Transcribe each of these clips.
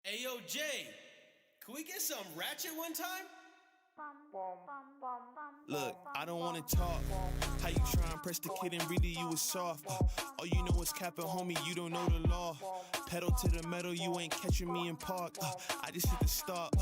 Hey, yo, Jay, can we get some ratchet one time? Look, I don't wanna talk. How you try and press the kid and really you was soft. All you know is capping, homie, you don't know the law. Pedal to the metal, you ain't catching me in park. I just hit the stop.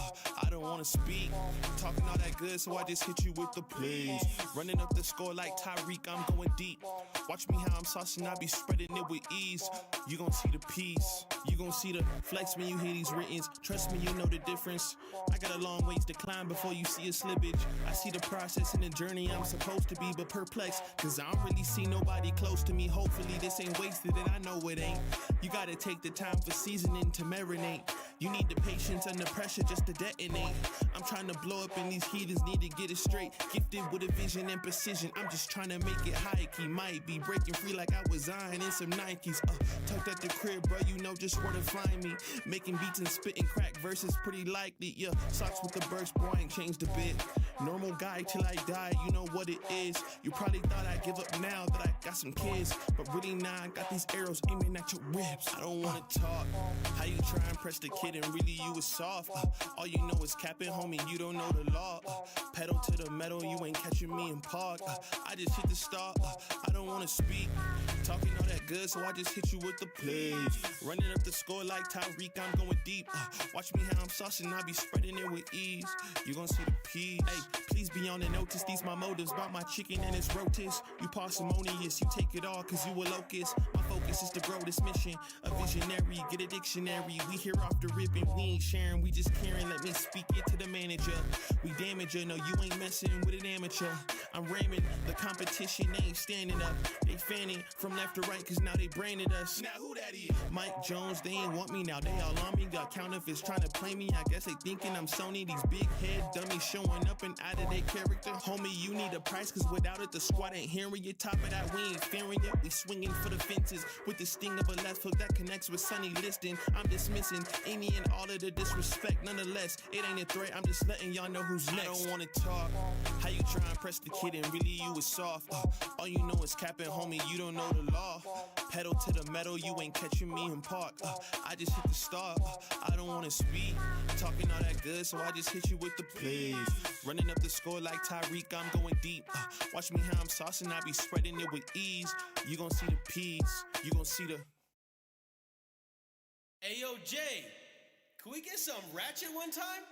I don't wanna speak. Talking all that good, so I just hit you with the plays. Running up the score like Tyreek, I'm going deep. Watch me how I'm saucing, I be spreading it with ease. You gon' see the peace. You gon' see the flex when you hear these writtens. Trust me, you know the difference. I got a long ways to climb before you see a slippage. I see the process and the journey I'm supposed to be, but perplexed, cause I don't really see nobody close to me. Hopefully this ain't wasted and I know it ain't. You gotta take the time for seasoning to marinate. You need the patience under pressure just to detonate. I'm trying to blow up and these heathens need to get it straight. Gifted with a vision and precision, I'm just trying to make it high key. Might be breaking free like I was Zion in some Nikes. Tucked at the crib, bro, you know just where to find me. Making beats and spitting crack verses pretty likely. Yeah, socks with the burst, boy, I ain't changed a bit. Normal guy till I die, you know what it is. You probably thought I'd give up now that I got some kids, but really now I got these arrows aiming at your ribs. I don't wanna talk. How you try and press the kid and really you was soft. All you know is capping, homie, you don't know the law. Pedal to the metal, you ain't catching me in park. I just hit the stop. I don't wanna speak. Talking all that good, so I just hit you with the plays. Running up the score like Tyreek, I'm going deep. Watch me how I'm saucing, I be spreading it with ease. You gon' see the peas. Hey, please be on the notice, these my motives. Bought my chicken and it's rotis. You parsimonious, you take it all cause you a locust. My focus is to grow this mission. A visionary, get a dictionary. We here off the rip and we ain't sharing, we just caring. Let me speak it to the manager. We damage her, no you ain't messing with an amateur. I'm ramming, the competition ain't standing up. They fanning from left to right cause now they branded us. Now who that is? Mike Jones, they ain't want me now, they all on me. Got counterfeits trying to play me, I guess they thinking I'm Sony. These big head dummies showing up and out of their character. Homie, you need a price cause without it the squad ain't hearing you. Top of that, we ain't fearing it. We swinging for the fences with the sting of a left hook that connects with Sonny Liston. I'm dismissing any and all of the disrespect. Nonetheless, it ain't a threat, I'm just letting y'all know who's next. I don't wanna talk. How you try and press the kid and really you was soft. All you know is capping, homie, you don't know the law. Pedal to the metal, you ain't catching me in park. I just hit the start. I don't wanna speak. Talking all that good, so I just hit you with the plays. Running up the score like Tyreek, I'm going deep. Watch me how I'm saucing, I be spreading it with ease. You gon' see the peas. You gon' see the... Hey, yo, Jay, can we get some ratchet one time?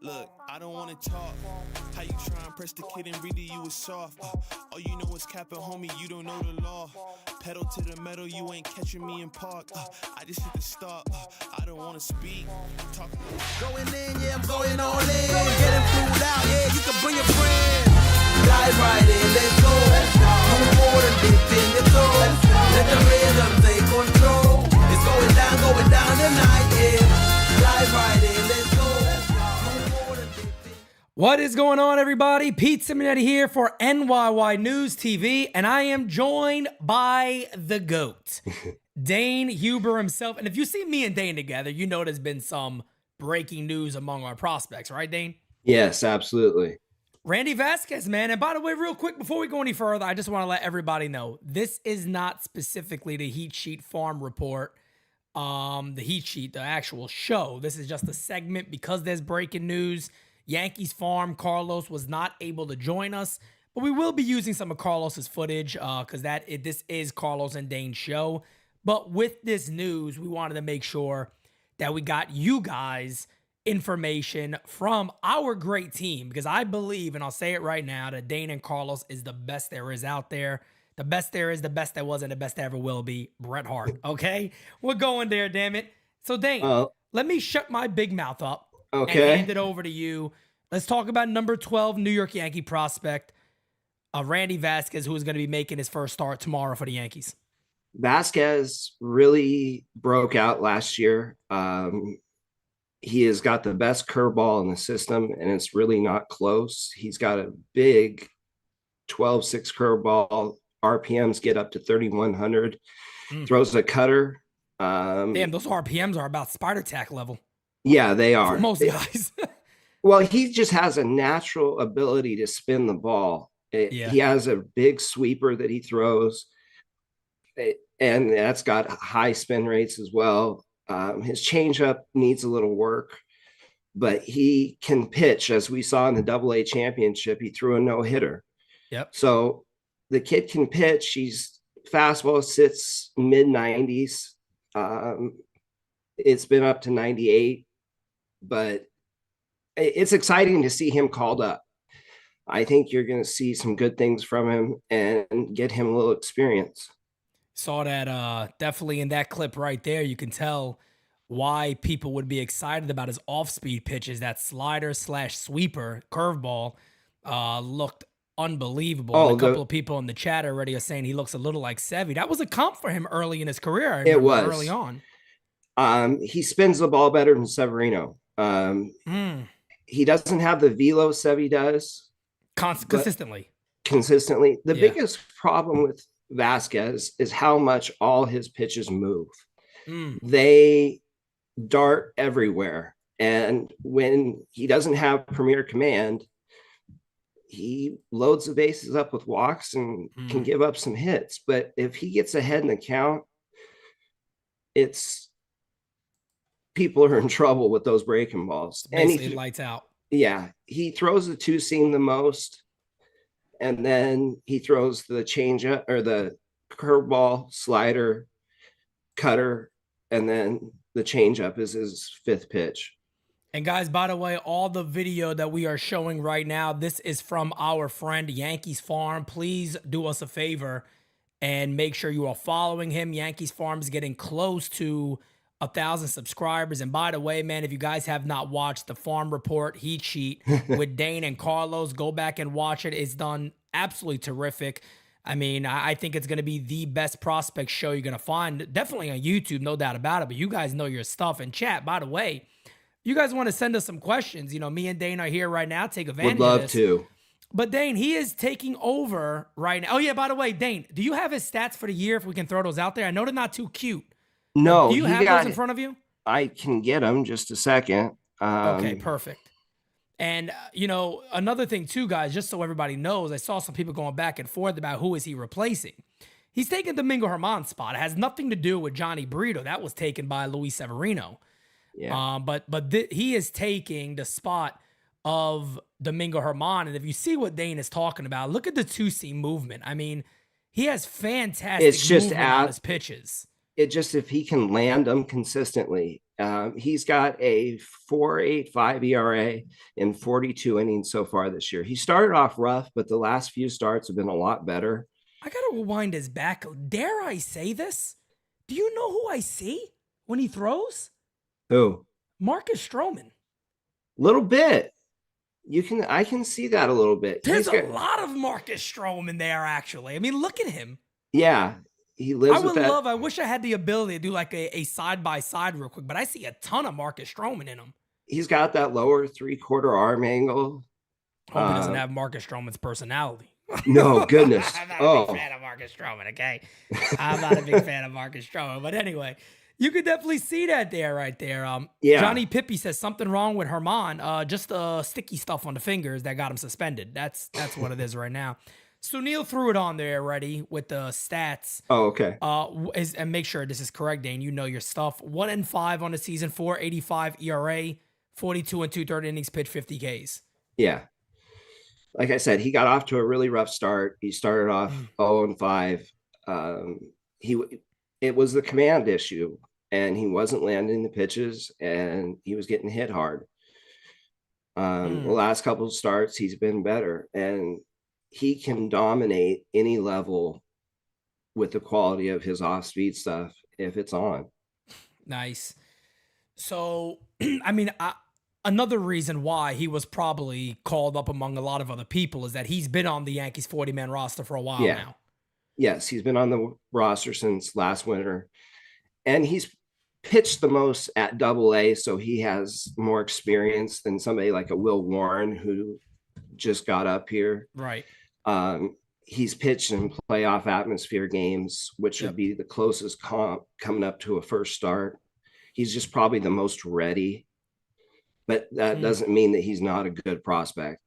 Look, I don't wanna talk. How you try and press the kid and really you was soft. All you know is capping, homie, you don't know the law. Pedal to the metal, you ain't catching me in park. I just hit the stop. I don't wanna speak. Talk. Going in, yeah, I'm going all in. Getting flued out, yeah, you can bring your friends. Dive right in, let's go. No more than dip in the toe. Let the rhythm take control. It's going down tonight, yeah. Dive right in, let's go. No more than dip in. What is going on, everybody? Pete Simonetti here for NyynewsTV, and I am joined by the GOAT, Dane Huber himself. And if you see me and Dane together, you know there's been some breaking news among our prospects, right, Dane? Yes, absolutely. Randy Vásquez, man. And by the way, real quick, before we go any further, I just want to let everybody know, this is not specifically the Heat Sheet Farm Report, the Heat Sheet, the actual show. This is just a segment because there's breaking news. Yankees Farm, Carlos was not able to join us, but we will be using some of Carlos's footage because this is Carlos and Dane's show. But with this news, we wanted to make sure that we got you guys information from our great team, because I believe, and I'll say it right now, that Dane and Carlos is the best there is out there. The best there is, the best there was, and the best there ever will be. Bret Hart, okay? We're going there, damn it. So, Dane, let me shut my big mouth up and hand it over to you. Let's talk about number 12 New York Yankee prospect, Randy Vásquez, who is going to be making his first start tomorrow for the Yankees. Vásquez really broke out last year. He has got the best curveball in the system, and it's really not close. He's got a big 12-6 curveball. RPMs get up to 3,100. Throws a cutter. Damn, those RPMs are about spider tack level. Yeah, they are. For most guys. Well, he just has a natural ability to spin the ball. He has a big sweeper that he throws, and that's got high spin rates as well. His changeup needs a little work, but he can pitch. As we saw in the AA championship, he threw a no-hitter. Yep. So the kid can pitch. He's fastball sits mid 90s. It's been up to 98, but it's exciting to see him called up. I think you're going to see some good things from him and get him a little experience. Saw that definitely in that clip right there. You can tell why people would be excited about his off-speed pitches. That slider / sweeper curveball looked unbelievable. Oh, And a couple of people in the chat already are saying he looks a little like Sevy. That was a comp for him early in his career. I It remember was early on. He spins the ball better than Severino. He doesn't have the velo Sevy does Consistently. consistently. The Yeah. biggest problem with Vásquez is how much all his pitches move. They dart everywhere. And when he doesn't have premier command, he loads the bases up with walks and can give up some hits. But if he gets ahead in the count, it's people are in trouble with those breaking balls. Basically And lights out. yeah, he throws the two seam the most, and then he throws the changeup or the curveball, slider, cutter, and then the changeup is his fifth pitch. And guys, by the way, all the video that we are showing right now, this is from our friend Yankees Farm. Please do us a favor and make sure you are following him. Yankees Farm is getting close to 1,000 subscribers. And by the way, man, if you guys have not watched the Farm Report Heat Sheet with Dane and Carlos, go back and watch it. It's done absolutely terrific. I mean, I think it's going to be the best prospect show you're going to find. Definitely on YouTube, no doubt about it. But you guys know your stuff. And chat, by the way, you guys want to send us some questions. You know, me and Dane are here right now. Take advantage Would love of this. to. But Dane, he is taking over right now. Oh, yeah, by the way, Dane, do you have his stats for the year if we can throw those out there? I know they're not too cute. No, Do you have those in front of you? I can get them just a second. Okay, perfect. And, you know, another thing too, guys, just so everybody knows, I saw some people going back and forth about who is he replacing. He's taking Domingo Germán's spot. It has nothing to do with Johnny Brito. That was taken by Luis Severino. Yeah. But he is taking the spot of Domingo Germán. And if you see what Dane is talking about, look at the two-seam movement. I mean, he has fantastic It's just movement on his pitches. It just, if he can land them consistently, he's got a 4.85 ERA in 42 innings so far this year. He started off rough, but the last few starts have been a lot better. I got to rewind his back. Dare I say this? Do you know who I see when he throws? Who? Marcus Stroman. Little bit. I can see that a little bit. There's a lot of Marcus Stroman there, actually. I mean, look at him. Yeah. He lives with that. I wish I had the ability to do like a side-by-side real quick, but I see a ton of Marcus Stroman in him. He's got that lower three-quarter arm angle. Hope he doesn't have Marcus Stroman's personality. No, goodness. I'm not a big fan of Marcus Stroman, okay? I'm not a big fan of Marcus Stroman. But anyway, you could definitely see that right there. Yeah. Johnny Pippi says something wrong with Germán. Just sticky stuff on the fingers that got him suspended. That's what it is right now. Sunil threw it on there already with the stats. Oh, okay. And make sure this is correct, Dane. You know your stuff. 1-5 on the season, 4.85 ERA, 42 and 2/3 innings pitched, 50 Ks. Yeah. Like I said, he got off to a really rough start. He started off 0-5. It was the command issue, and he wasn't landing the pitches, and he was getting hit hard. The last couple of starts, he's been better, and he can dominate any level with the quality of his off-speed stuff if it's on. Nice. So, I mean, another reason why he was probably called up among a lot of other people is that he's been on the Yankees 40-man roster for a while now. Yes, he's been on the roster since last winter, and he's pitched the most at AA, so he has more experience than somebody like a Will Warren who just got up here. Right. He's pitched in playoff atmosphere games, which would be the closest comp coming up to a first start. He's just probably the most ready, but that doesn't mean that he's not a good prospect.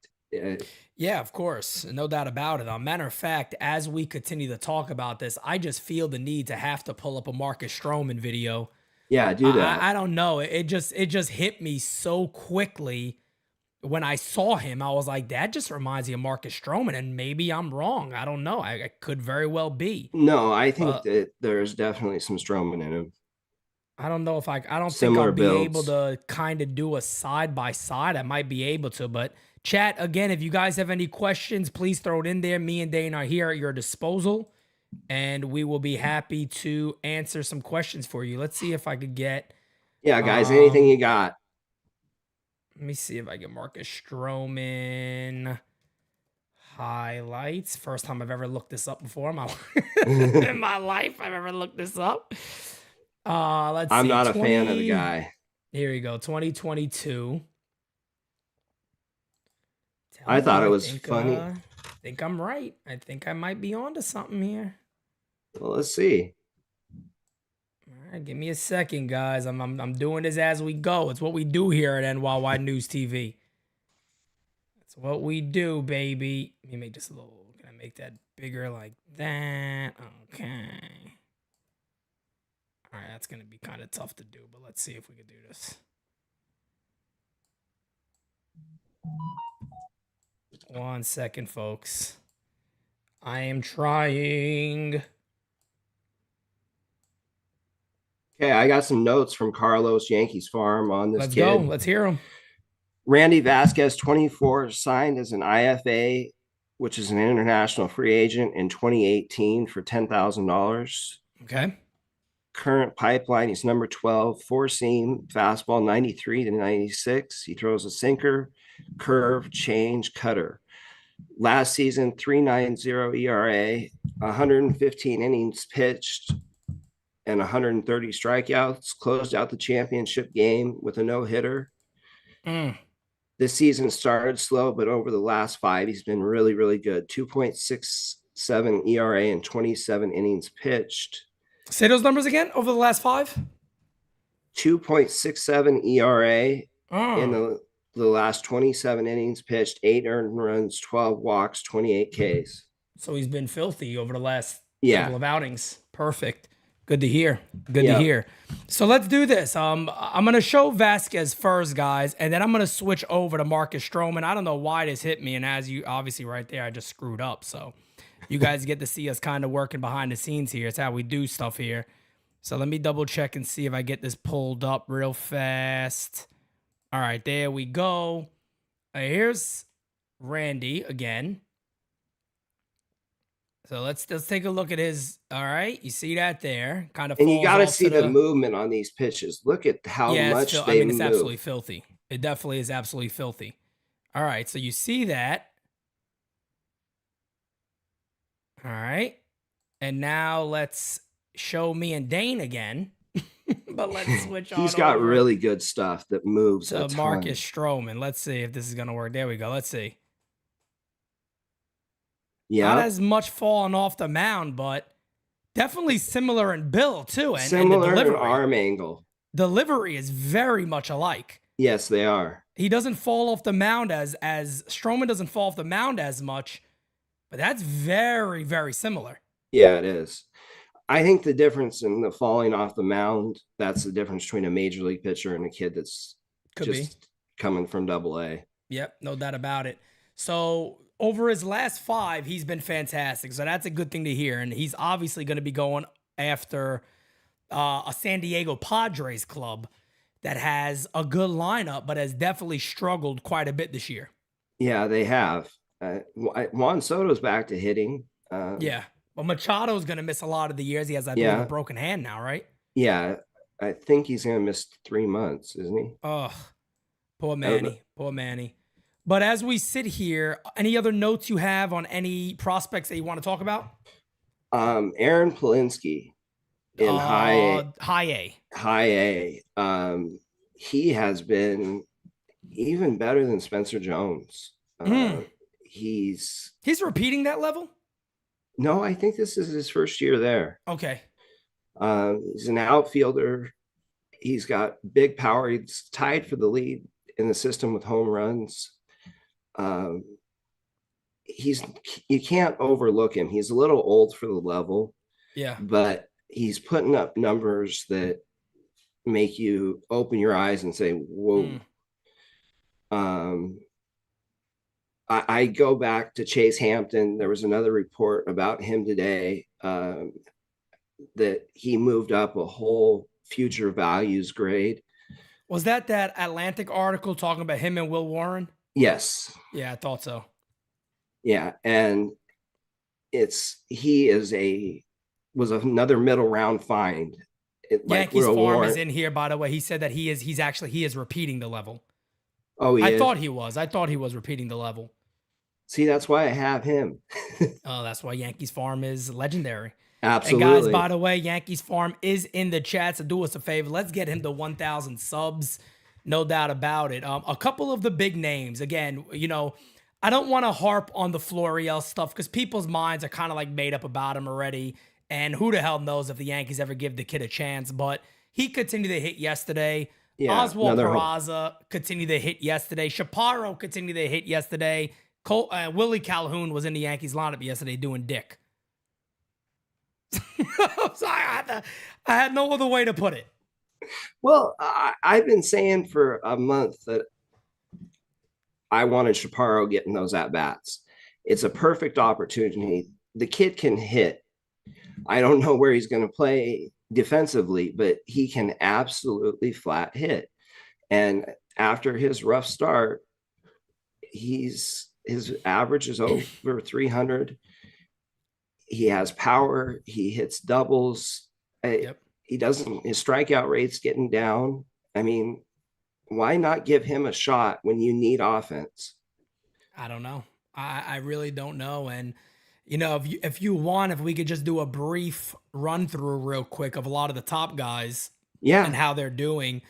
Yeah, of course. No doubt about it. Matter of fact, as we continue to talk about this, I just feel the need to have to pull up a Marcus Stroman video Yeah, do that. I don't know. It just hit me so quickly when I saw him. I was like, that just reminds me of Marcus Stroman, and maybe I'm wrong. I don't know. I could very well be. No, I think that there's definitely some Stroman in him. I don't know if I don't think Similar I'll be able builds. to kind of do a side by side. I might be able to, but chat again, if you guys have any questions, please throw it in there. Me and Dane are here at your disposal, and we will be happy to answer some questions for you. Let's see if I could get. Yeah, guys, anything you got? Let me see if I get Marcus Stroman highlights. First time I've ever looked this up before in my life. I've ever looked this up. Let's see. I'm not a fan of the guy. Here we go. 2022. I thought it was funny. I think I'm right. I think I might be onto something here. Well, let's see. All right, give me a second, guys. I'm doing this as we go. It's what we do here at NyynewsTV. It's what we do, baby. Let me make this a little. Can I make that bigger like that? Okay. All right, that's gonna be kind of tough to do, but let's see if we can do this. One second, folks. I am trying. Okay, I got some notes from Carlos Yankees Farm on this Let's kid. go. Let's hear him. Randy Vásquez, 24, signed as an IFA, which is an international free agent in 2018 for $10,000. Okay. Current pipeline, he's number 12, four-seam, fastball 93 to 96. He throws a sinker, curve, change, cutter. Last season, 3.90 ERA, 115 innings pitched, and 130 strikeouts. Closed out the championship game with a no-hitter. This season started slow, but over the last 5, he's been really, really good. 2.67 ERA and 27 innings pitched. Say those numbers again over the last 5. 2.67 ERA in the last 27 innings pitched, 8 earned runs, 12 walks, 28 Ks. So he's been filthy over the last couple of outings. Perfect. Good to hear. Good to hear. So let's do this. I'm going to show Vásquez first, guys, and then I'm going to switch over to Marcus Stroman. I don't know why this hit me, and as you obviously right there, I just screwed up. So you guys get to see us kind of working behind the scenes here. It's how we do stuff here. So let me double check and see if I get this pulled up real fast. All right, there we go. Here's Randy again. So let's take a look at his. All right, you see that there, kind of. And you got to see the movement on these pitches. Look at how much they move. It's absolutely filthy. It definitely is absolutely filthy. All right, so you see that. All right, and now let's show me and Dane again. But let's switch on. He's got really good stuff that moves. To Marcus Stroman. Let's see if this is gonna work. There we go. Let's see. Yeah, not as much falling off the mound, but definitely similar in build too, and similar and in arm angle. Delivery is very much alike. Yes, they are. He doesn't fall off the mound as Stroman doesn't fall off the mound as much, but that's very, very similar. Yeah, it is. I think the difference in the falling off the mound, that's the difference between a major league pitcher and a kid that's coming from Double-A. Yep, no doubt about it. So over his last 5, he's been fantastic. So that's a good thing to hear. And he's obviously going to be going after a San Diego Padres club that has a good lineup, but has definitely struggled quite a bit this year. Yeah, they have. Juan Soto's back to hitting. Yeah. Well, Machado's going to miss a lot of the years. He has, I believe, a broken hand now, right? Yeah. I think he's going to miss 3 months, isn't he? Oh, poor Manny. Poor Manny. But as we sit here, any other notes you have on any prospects that you want to talk about? Aaron Polinsky in high A. He has been even better than Spencer Jones. He's repeating that level? No, I think this is his first year there. Okay. He's an outfielder. He's got big power. He's tied for the lead in the system with home runs. You can't overlook him. He's a little old for the level. Yeah. But he's putting up numbers that make you open your eyes and say, whoa. I go back to Chase Hampton. There was another report about him today that he moved up a whole future values grade. Was that Atlantic article talking about him and Will Warren? Yes. Yeah, I thought so. Yeah, and was another middle round find. Yankees Farm is in here, by the way. He said that he is repeating the level. Oh, I thought he was. I thought he was repeating the level. See, that's why I have him. Oh, that's why Yankees Farm is legendary. Absolutely. And guys, by the way, Yankees Farm is in the chat, so do us a favor. Let's get him to 1,000 subs. No doubt about it. A couple of the big names. Again, I don't want to harp on the Florial stuff because people's minds are kind of like made up about him already. And who the hell knows if the Yankees ever give the kid a chance. But he continued to hit yesterday. Yeah, Oswald Peraza continued to hit yesterday. Shapiro continued to hit yesterday. Willie Calhoun was in the Yankees lineup yesterday doing dick. I'm sorry, I had no other way to put it. Well, I've been saying for a month that I wanted Shapiro getting those at-bats. It's a perfect opportunity. The kid can hit. I don't know where he's going to play defensively, but he can absolutely flat hit. And after his rough start, his average is over 300. He has power. He hits doubles. His strikeout rate's getting down. I mean, why not give him a shot when you need offense? I don't know. I really don't know. And, if we could just do a brief run through real quick of a lot of the top guys and how they're doing.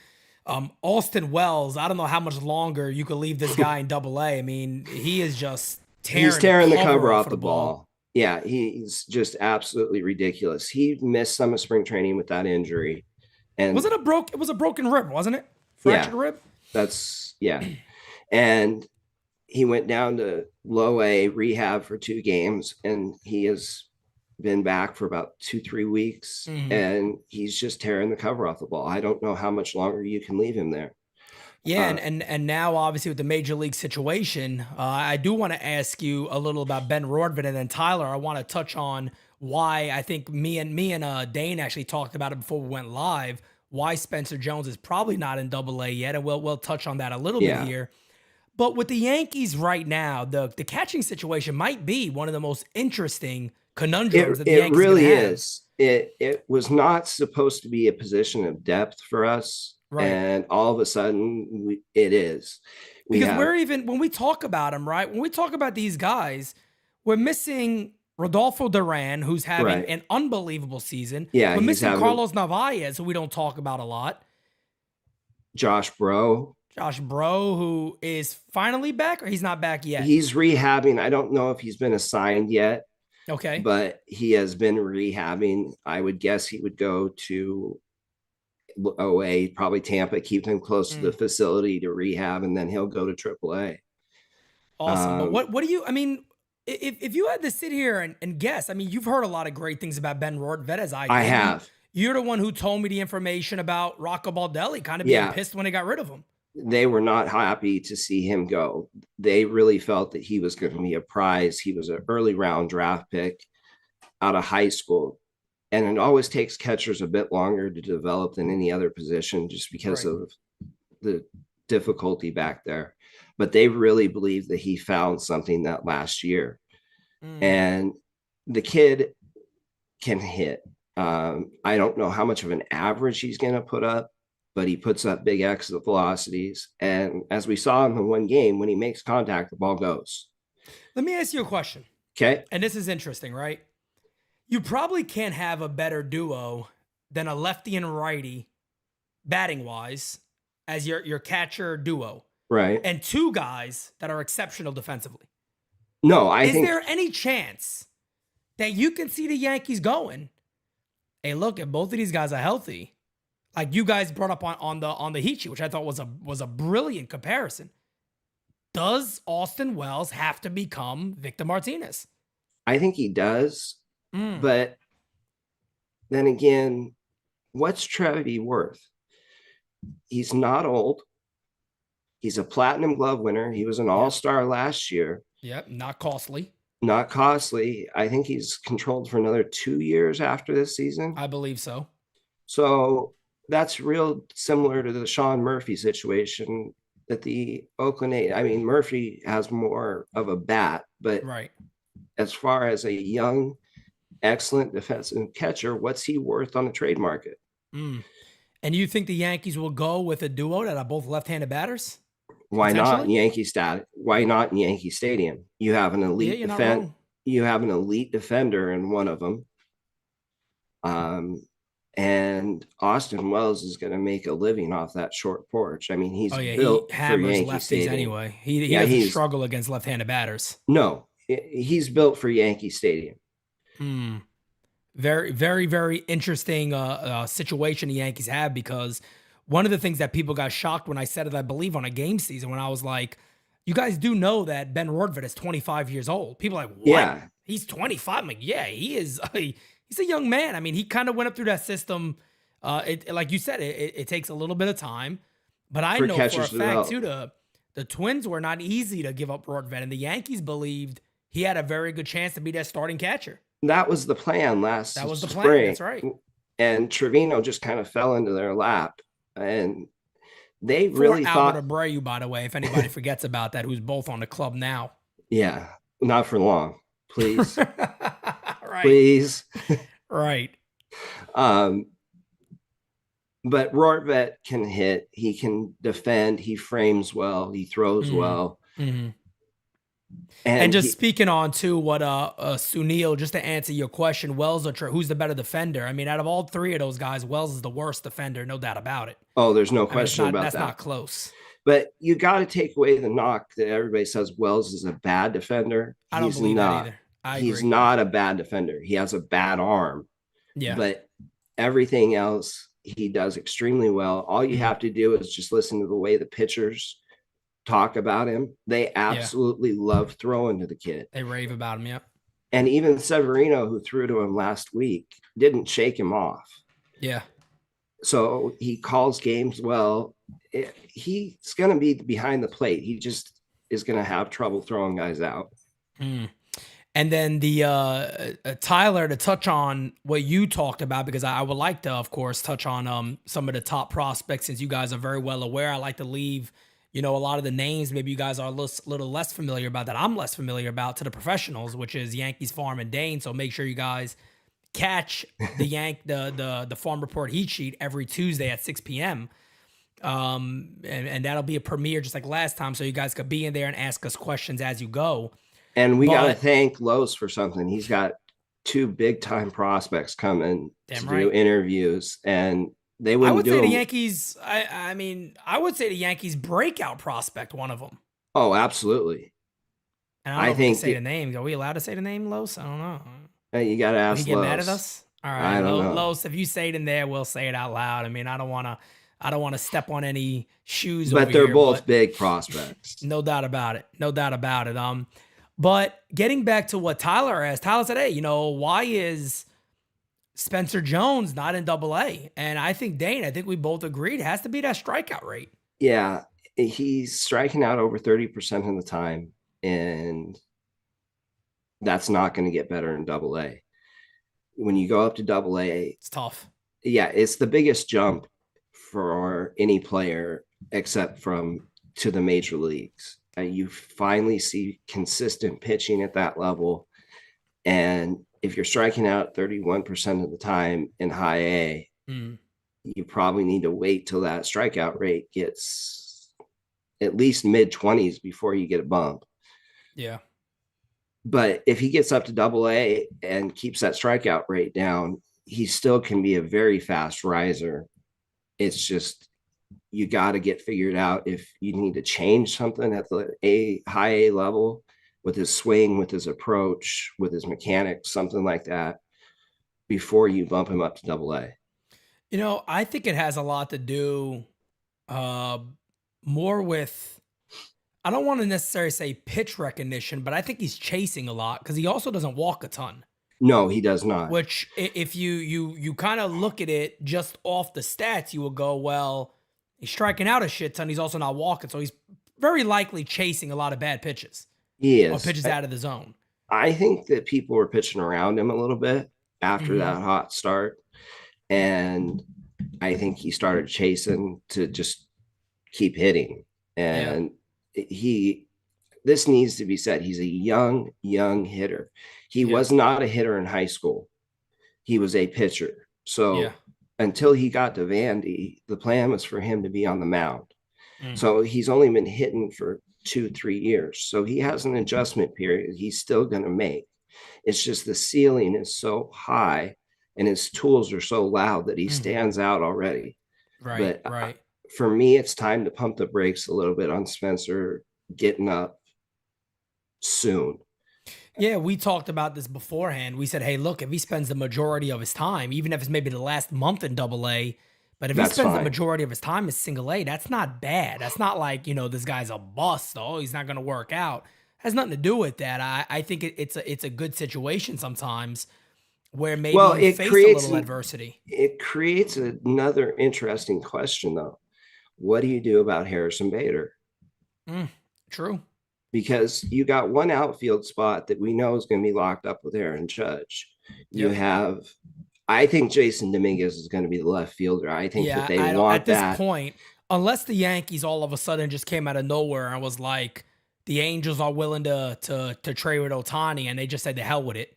Austin Wells, I don't know how much longer you could leave this guy in Double-A. I mean, he is just tearing the cover off the ball. Yeah, he's just absolutely ridiculous. He missed some of spring training with that injury. And it was a broken rib, wasn't it? Fractured rib? And he went down to low A rehab for 2 games, and he has been back for about 2-3 weeks, and he's just tearing the cover off the ball. I don't know how much longer you can leave him there. Yeah, and now obviously with the major league situation, I do want to ask you a little about Ben Rordvin, and then Tyler, I want to touch on why I think me and Dane actually talked about it before we went live. Why Spencer Jones is probably not in Double-A yet, and we'll touch on that a little bit here. But with the Yankees right now, the catching situation might be one of the most interesting conundrums that the Yankees really have. is. It was not supposed to be a position of depth for us. Right. And all of a sudden it is. When we talk about them, right? When we talk about these guys, we're missing Rodolfo Duran, who's having an unbelievable season. Yeah. We're missing Carlos Narvaez, who we don't talk about a lot. Josh Bro, who is finally back, or he's not back yet? He's rehabbing. I don't know if he's been assigned yet. Okay. But he has been rehabbing. I would guess he would go to OA, probably Tampa, keep him close to the facility to rehab, and then he'll go to AAA. Awesome. But what do you, I mean, if you had to sit here and guess, I mean, you've heard a lot of great things about Ben Rordvin, as I have. You're the one who told me the information about Rocco Baldelli kind of being pissed when they got rid of him. They were not happy to see him go. They really felt that he was going to be a prize. He was an early round draft pick out of high school. And it always takes catchers a bit longer to develop than any other position just because of the difficulty back there. But they really believe that he found something that last year. And the kid can hit. I don't know how much of an average he's going to put up, but he puts up big exit velocities. And as we saw in the one game, when he makes contact, the ball goes. Let me ask you a question. Okay. And this is interesting, right? You probably can't have a better duo than a lefty and righty, batting-wise, as your catcher duo. Right. And 2 guys that are exceptional defensively. No, Is there any chance that you can see the Yankees going, hey, look, if both of these guys are healthy, like you guys brought up on the Heat sheet, which I thought was a brilliant comparison. Does Austin Wells have to become Victor Martinez? I think he does. But then again, what's Trevi worth? He's not old. He's a platinum glove winner. He was an all-star last year. Yep, not costly. Not costly. I think he's controlled for another 2 years after this season. I believe so. So that's real similar to the Sean Murphy situation that the Oakland A's. I mean, Murphy has more of a bat, but Right. as far as a young, excellent defensive catcher, what's he worth on the trade market? And you think the Yankees will go with a duo that are both left-handed batters? Why not in Yankee Stadium? Why not in Yankee Stadium? You have an elite defense. You have an elite defender in one of them. And Austin Wells is going to make a living off that short porch. I mean, he's built he hammers for Yankee lefties Stadium. Anyway. He doesn't struggle against left-handed batters. No, he's built for Yankee Stadium. Very, very, very interesting situation the Yankees have, because one of the things that people got shocked when I said it, I believe on a game season, when I was like, you guys do know that Ben Rortvedt is 25 years old. People are like, what? Yeah. He's 25. I'm like, yeah, he is. He's a young man. I mean, he kind of went up through that system. Like you said, it takes a little bit of time. But I know for a fact, too, the Twins were not easy to give up Rortvedt, and the Yankees believed he had a very good chance to be their starting catcher. That was the plan last spring. That was the plan. That's right. And Trevino just kind of fell into their lap. And they really thought Albert Abreu, by the way, if anybody forgets about that, who's both on the club now. Yeah, not for long, please. Right. Please. Right. But Rortvedt can hit. He can defend. He frames well. He throws well. Mm-hmm. And just speaking on to what Sunil, just to answer your question, Wells or who's the better defender? I mean, out of all three of those guys, Wells is the worst defender, no doubt about it. Oh, there's no question about that. That's not close. But you got to take away the knock that everybody says Wells is a bad defender. I don't believe that either. He's not a bad defender. He has a bad arm. Yeah. But everything else he does extremely well. All you have to do is just listen to the way the pitchers talk about him. They absolutely love throwing to the kid. They rave about him. Yep. And even Severino, who threw to him last week, didn't shake him off. Yeah. So he calls games well. He's going to be behind the plate. He just is going to have trouble throwing guys out. And then the Tyler, to touch on what you talked about, because I would like to, of course, touch on some of the top prospects, since you guys are very well aware. I like to leave a lot of the names maybe you guys are a little less familiar about, that I'm less familiar about, to the professionals, which is Yankees Farm and Dane. So make sure you guys catch the Farm Report Heat Sheet every Tuesday at 6 p.m. And that'll be a premiere just like last time, so you guys could be in there and ask us questions as you go. And we got to thank Lowe's for something. He's got 2 big-time prospects coming to do interviews, and they wouldn't do them. The Yankees, I mean, I would say the Yankees breakout prospect, one of them. Oh, absolutely. And I don't know if we can say the name. Are we allowed to say the name, Los? I don't know. You got to ask Lowe's. He get mad at us? All right, I don't know. Los, if you say it in there, we'll say it out loud. I mean, I don't want to step on any shoes. But they're both big prospects. No doubt about it. No doubt about it. But getting back to what Tyler asked, Tyler said, hey, why is Spencer Jones not in Double-A? And I think, Dane, we both agreed it has to be that strikeout rate. Yeah, he's striking out over 30% of the time, and that's not going to get better in Double-A. When you go up to Double-A, it's tough. Yeah, it's the biggest jump for any player except to the major leagues. You finally see consistent pitching at that level. And if you're striking out 31% of the time in high A, you probably need to wait till that strikeout rate gets at least mid-20s before you get a bump. Yeah. But if he gets up to Double-A and keeps that strikeout rate down, he still can be a very fast riser. It's just, you got to get figured out if you need to change something at the high A level with his swing, with his approach, with his mechanics, something like that, before you bump him up to Double-A. I think it has a lot to do more with, I don't want to necessarily say pitch recognition, but I think he's chasing a lot because he also doesn't walk a ton. No, he does not. Which, if you kind of look at it just off the stats, you will go, well, He's striking out a shit ton. He's also not walking, so he's very likely chasing a lot of bad pitches. He Or is. pitches out of the zone. I think that people were pitching around him a little bit after that hot start. And I think he started chasing to just keep hitting. And this needs to be said. He's a young hitter. He was not a hitter in high school. He was a pitcher. So until he got to Vandy, the plan was for him to be on the mound. So he's only been hitting for 2-3 years. So he has an adjustment period he's still going to make. It's just the ceiling is so high and his tools are so loud that he stands out already. Right, but right. For me, it's time to pump the brakes a little bit on Spencer getting up soon. Yeah, we talked about this beforehand. We said, hey, look, if he spends the majority of his time, even if it's maybe the last month in AA, but if he spends the majority of his time in single A, that's not bad. That's not like, this guy's a bust. Oh, he's not going to work out. Has nothing to do with that. I think it's a good situation sometimes where maybe you face a little adversity. It creates another interesting question, though. What do you do about Harrison Bader? True. Because you got one outfield spot that we know is going to be locked up with Aaron Judge. You have, I think Jason Dominguez is going to be the left fielder. I think that they want that. At this point, unless the Yankees all of a sudden just came out of nowhere and was like, the Angels are willing to trade with Ohtani, and they just said the hell with it.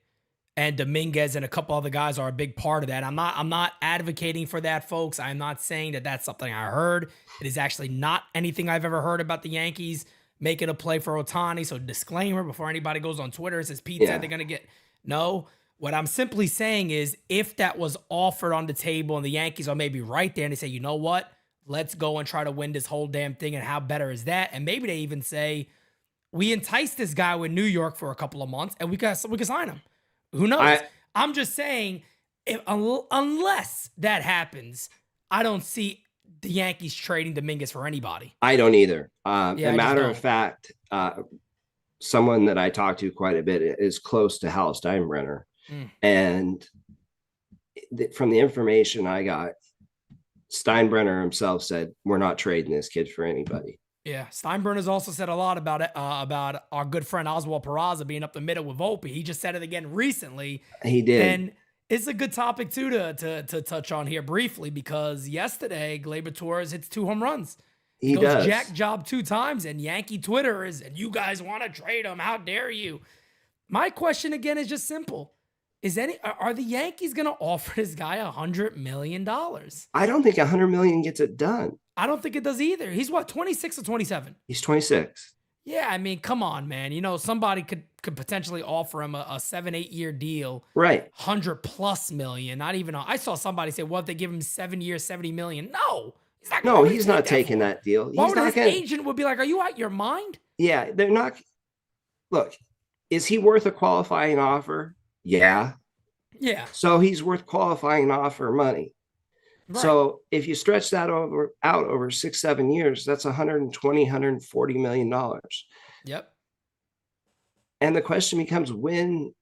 And Dominguez and a couple other guys are a big part of that. I'm not advocating for that, folks. I'm not saying that that's something I heard. It is actually not anything I've ever heard about the Yankees making a play for Ohtani. So disclaimer before anybody goes on Twitter and says Pete said they're going to get. No, what I'm simply saying is if that was offered on the table and the Yankees are maybe right there and they say, you know what, let's go and try to win this whole damn thing. And how better is that? And maybe they even say, we enticed this guy with New York for a couple of months and we can sign him. Who knows? I'm just saying, unless that happens, I don't see the Yankees trading Dominguez for anybody. I don't either. As a matter of fact, someone that I talk to quite a bit is close to Hal Steinbrenner. And from the information I got, Steinbrenner himself said, we're not trading this kid for anybody. Yeah, Steinbrenner's also said a lot about it, about our good friend Oswald Peraza being up the middle with Volpe. He just said it again recently. He did. And it's a good topic, too, to touch on here briefly, because yesterday, Gleyber Torres hits 2 home runs. He goes jack job 2 times, and Yankee Twitter is, and you guys want to trade him. How dare you? My question, again, is just simple. Are the Yankees going to offer this guy $100 million? I don't think $100 million gets it done. I don't think it does either. He's what, 26 or 27? He's 26. Yeah, I mean, come on, man. Somebody could potentially offer him a 7-8 year deal. Right. $100+ million. Not even, I saw somebody say, what if they give him 7 years, $70 million? No. He's not taking that deal. His agent would be like, are you out your mind? Yeah, they're not. Look, is he worth a qualifying offer? Yeah. Yeah. So he's worth qualifying offer money. Right. So if you stretch that out over 6-7 years, that's $140 million. Yep. And the question becomes, when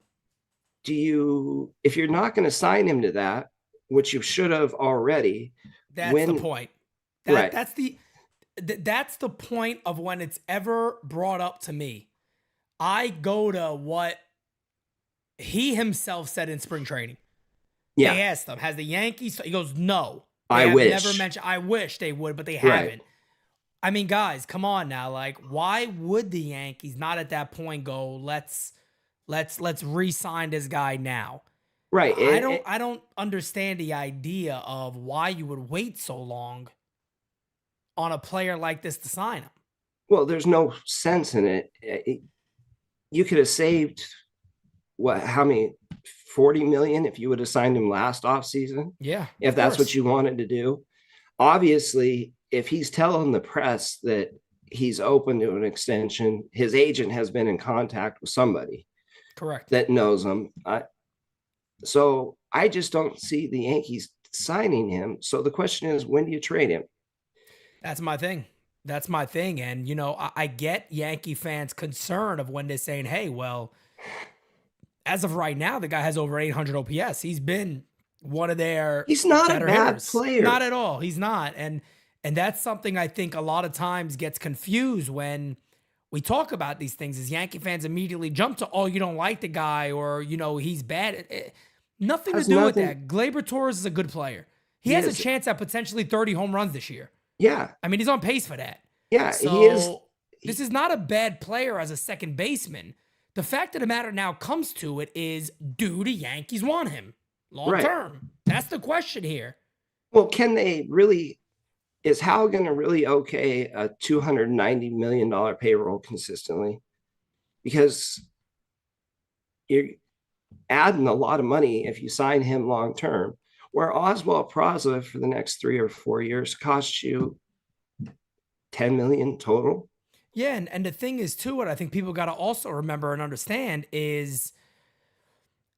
do you, if you're not going to sign him to that, which you should have already. That's the point. Right. That's the point of when it's ever brought up to me. I go to what he himself said in spring training. Yeah. They asked him, has the Yankees? He goes, no. I wish they would, but they haven't. Right. I mean, guys, come on now. Like, why would the Yankees not at that point go, let's re-sign this guy now? Right. I don't understand the idea of why you would wait so long on a player like this to sign him. Well, there's no sense in it. You could have saved how many 40 million if you would have signed him last offseason. Yeah. If that's what you wanted to do. Obviously, if he's telling the press that he's open to an extension, his agent has been in contact with somebody. Correct. That knows him. So I just don't see the Yankees signing him. So the question is, when do you trade him? That's my thing. And, I get Yankee fans' concern of when they're saying, hey, well, as of right now, the guy has over 800 OPS. He's been one of their He's not a bad hitters. player. Not at all. He's not. And And that's something I think a lot of times gets confused when we talk about these things, is Yankee fans immediately jump to, oh, you don't like the guy, or, he's bad. Nothing to do with that. Gleyber Torres is a good player. He has a chance at potentially 30 home runs this year. Yeah. I mean, he's on pace for that. Yeah, so he is. This is not a bad player as a second baseman. The fact of the matter now comes to it is, do the Yankees want him long term? That's the question here. Well, can they really? Is Hal going to really okay a $290 million payroll consistently? Because you're adding a lot of money if you sign him long term. Where Oswald Peraza for the next 3 or 4 years costs you $10 million total. Yeah, and the thing is too, what I think people got to also remember and understand is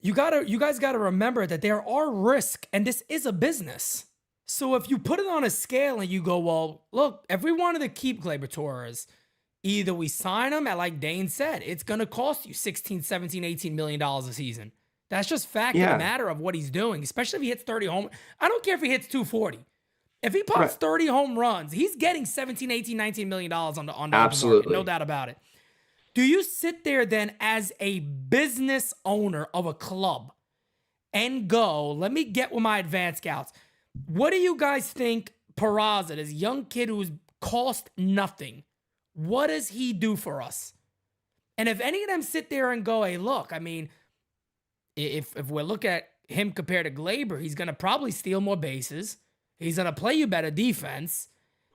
you guys got to remember that there are risks, and this is a business. So if you put it on a scale and you go, well, look, if we wanted to keep Gleyber Torres, either we sign him at, like Dane said, it's going to cost you $16, $17, $18 million a season. That's just fact of the matter of what he's doing, especially if he hits 30 home. I don't care if he hits 240. If he pops 30 home runs, he's getting $17, $18, $19 million on the market, no doubt about it. Do you sit there then as a business owner of a club and go, let me get with my advanced scouts? What do you guys think Peraza, this young kid who's cost nothing, what does he do for us? And if any of them sit there and go, hey, look, I mean, if we look at him compared to Gleyber, he's going to probably steal more bases. He's going to play you better defense.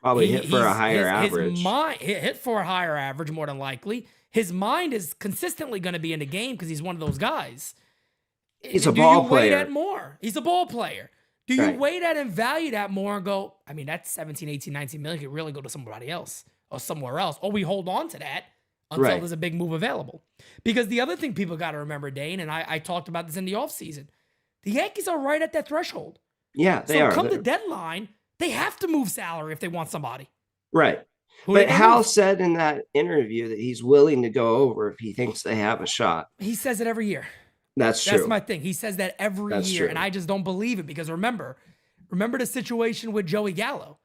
Probably hit for a higher average. Hit for a higher average, more than likely. His mind is consistently going to be in the game because he's one of those guys. He's a ball player. Do you weigh that more? He's a ball player. Do you weigh that and value that more and go, I mean, that's 17, 18, 19 million could really go to somebody else or somewhere else. Or we hold on to that until there's a big move available. Because the other thing people got to remember, Dane, and I talked about this in the offseason, the Yankees are right at that threshold. Yeah, they are. So come the deadline, they have to move salary if they want somebody. Right. But Hal said in that interview that he's willing to go over if he thinks they have a shot. He says it every year. That's true. That's my thing. He says that every year, true. and I just don't believe it because remember the situation with Joey Gallo.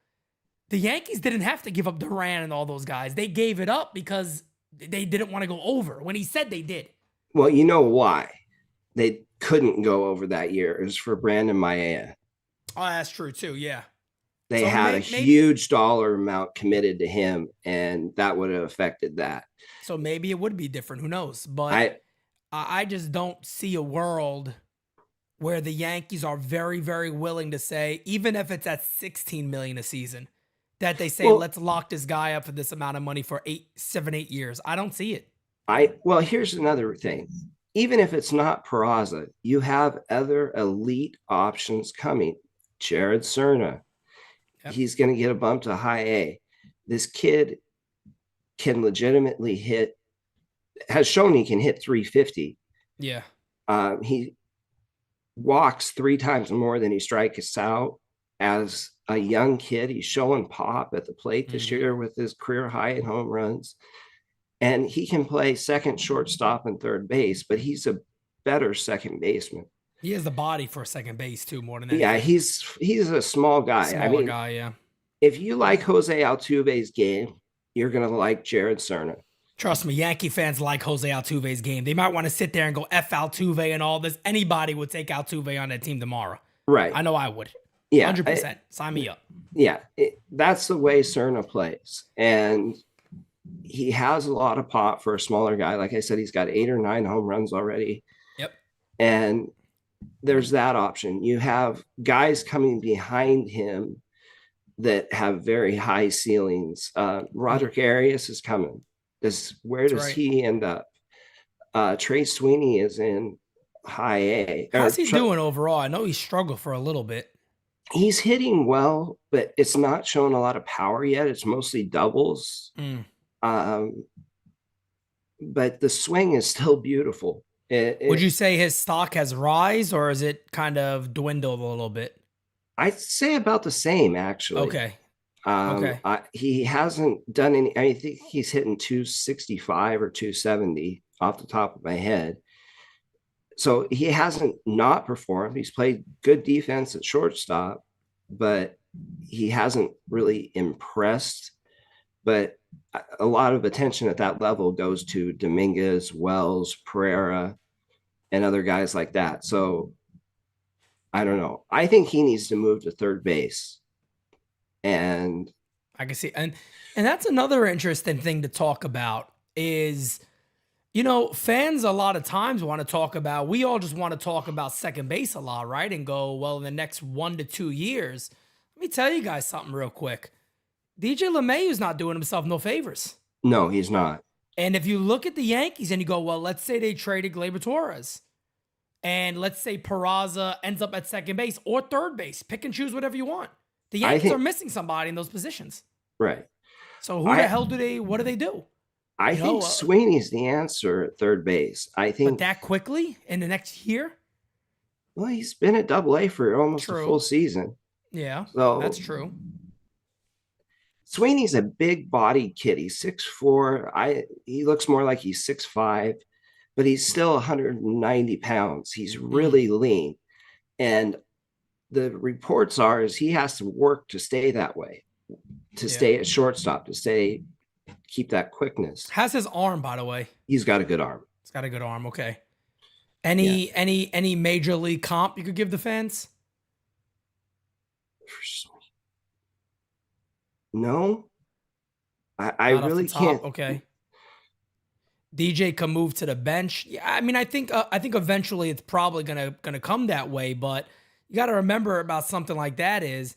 The Yankees didn't have to give up Duran and all those guys. They gave it up because they didn't want to go over when he said they did. Well, you know why they couldn't go over that year? It was for Brandon Maia. Oh, that's true too. Yeah. They had a huge dollar amount committed to him, and that would have affected that. So maybe it would be different. Who knows? But I just don't see a world where the Yankees are very, very willing to say, even if it's at $16 million a season, that they say, let's lock this guy up for this amount of money for 7, 8 years. I don't see it. Well, here's another thing. Even if it's not Peraza, you have other elite options coming. Jared Cerna. Yep. He's going to get a bump to high A. This kid can legitimately has shown he can hit 350. Yeah. He walks 3 times more than he strikes out. As a young kid, he's showing pop at the plate this year with his career high in home runs. And he can play second, shortstop, and third base, but he's a better second baseman. He has the body for a second base too, more than anything. Yeah, he's a small guy. Smaller guy, yeah. If you like Jose Altuve's game, you're gonna like Jared Cerna. Trust me, Yankee fans like Jose Altuve's game. They might want to sit there and go F Altuve and all this. Anybody would take Altuve on that team tomorrow. Right. I know I would. Yeah. 100%. Sign me up. Yeah. That's the way Cerna plays. And he has a lot of pop for a smaller guy. Like I said, he's got 8 or 9 home runs already. Yep. And there's that option. You have guys coming behind him that have very high ceilings. Roderick Arias is coming. Where does he end up? Trey Sweeney is in high A. How's he doing overall? I know he struggled for a little bit. He's hitting well, but it's not showing a lot of power yet. It's mostly doubles. But the swing is still beautiful. Would you say his stock has rise, or is it kind of dwindled a little bit? I'd say about the same, actually. Okay. He hasn't done any. I think he's hitting 265 or 270 off the top of my head. So he hasn't not performed. He's played good defense at shortstop, but he hasn't really impressed, but a lot of attention at that level goes to Dominguez, Wells, Pereira, and other guys like that. So I don't know. I think he needs to move to third base. And I can see, and that's another interesting thing to talk about is, fans a lot of times want to talk about, we all just want to talk about second base a lot, right? And go, well, in the next 1 to 2 years, let me tell you guys something real quick. DJ LeMahieu's not doing himself no favors. no, he's not. And if you look at the Yankees and you go, well, let's say they traded Gleyber Torres, and let's say Peraza ends up at second base or third base, pick and choose whatever you want. The Yankees are missing somebody in those positions. Right. So what do they do? I think Sweeney's the answer at third base. I think. But that quickly in the next year? Well, he's been at Double-A for almost a full season. Yeah, so that's true. Sweeney's a big-bodied kid. He's 6'4". He looks more like he's 6'5", but he's still 190 pounds. He's really lean. And the reports are is he has to work to stay that way, to stay at shortstop, keep that quickness. How's his arm, by the way? He's got a good arm. He's got a good arm. Okay. Any major league comp you could give the fans? No, I really can't. Okay. DJ can move to the bench. Yeah, I mean, I think eventually it's probably gonna come that way. But you got to remember about something like that is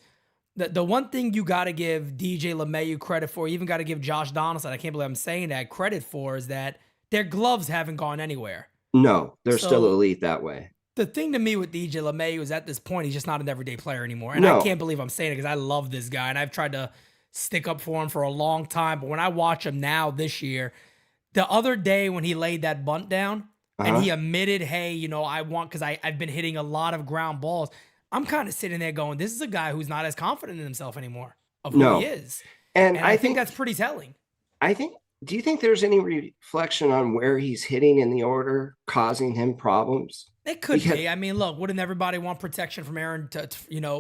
the one thing you got to give DJ LeMahieu credit for. You even got to give Josh Donaldson. I can't believe I'm saying that credit for is that their gloves haven't gone anywhere. No, they're still elite that way. The thing to me with DJ LeMahieu is at this point he's just not an everyday player anymore. And I can't believe I'm saying it because I love this guy and I've tried to stick up for him for a long time. But when I watch him now this year, the other day when he laid that bunt down and he admitted, hey, because I've been hitting a lot of ground balls. I'm kind of sitting there going, this is a guy who's not as confident in himself anymore of who he is. And I think that's pretty telling. Do you think there's any reflection on where he's hitting in the order causing him problems? It could be. I mean, look, wouldn't everybody want protection from Aaron,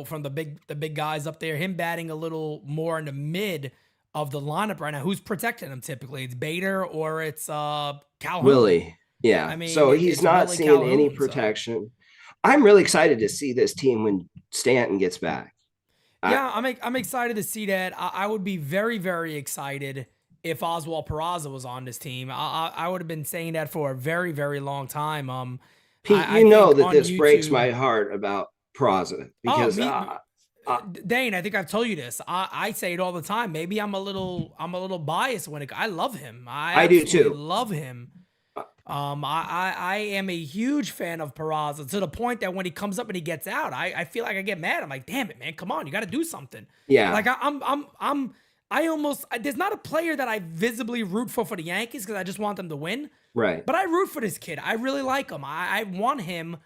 from the big guys up there? Him batting a little more in the mid of the lineup right now. Who's protecting him typically? It's Bader or it's Calhoun. Willie. Yeah. I mean, so he's not seeing Calhoun, any protection. So. I'm really excited to see this team when Stanton gets back. Yeah, I'm excited to see that. I would be very, very excited if Oswald Peraza was on this team. I would have been saying that for a very, very long time. Pete, you know that this breaks my heart about Peraza because Dane, I think I've told you this. I say it all the time. Maybe I'm a little biased when I love him. I do too. Love him. I am a huge fan of Peraza to the point that when he comes up and he gets out, I feel like I get mad. I'm like, damn it, man, come on, you got to do something. Yeah. Like there's not a player that I visibly root for the Yankees because I just want them to win. Right. But I root for this kid. I really like him. I want him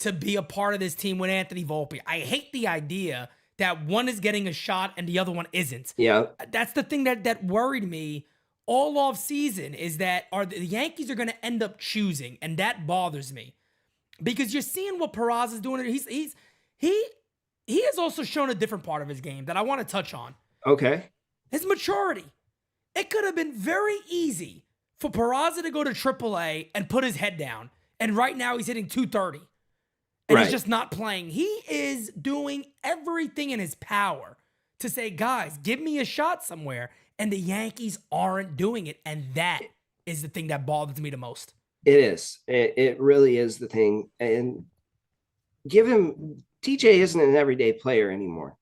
to be a part of this team with Anthony Volpe. I hate the idea that one is getting a shot and the other one isn't. Yeah. That's the thing that worried me all off season is that the Yankees are going to end up choosing, and that bothers me because you're seeing what Peraza is doing. He has also shown a different part of his game that I want to touch on. Okay. His maturity. It could have been very easy for Peraza to go to AAA and put his head down. And right now he's hitting 230. And he's just not playing. He is doing everything in his power to say, guys, give me a shot somewhere. And the Yankees aren't doing it. And that is the thing that bothers me the most. It is. It really is the thing. And TJ isn't an everyday player anymore.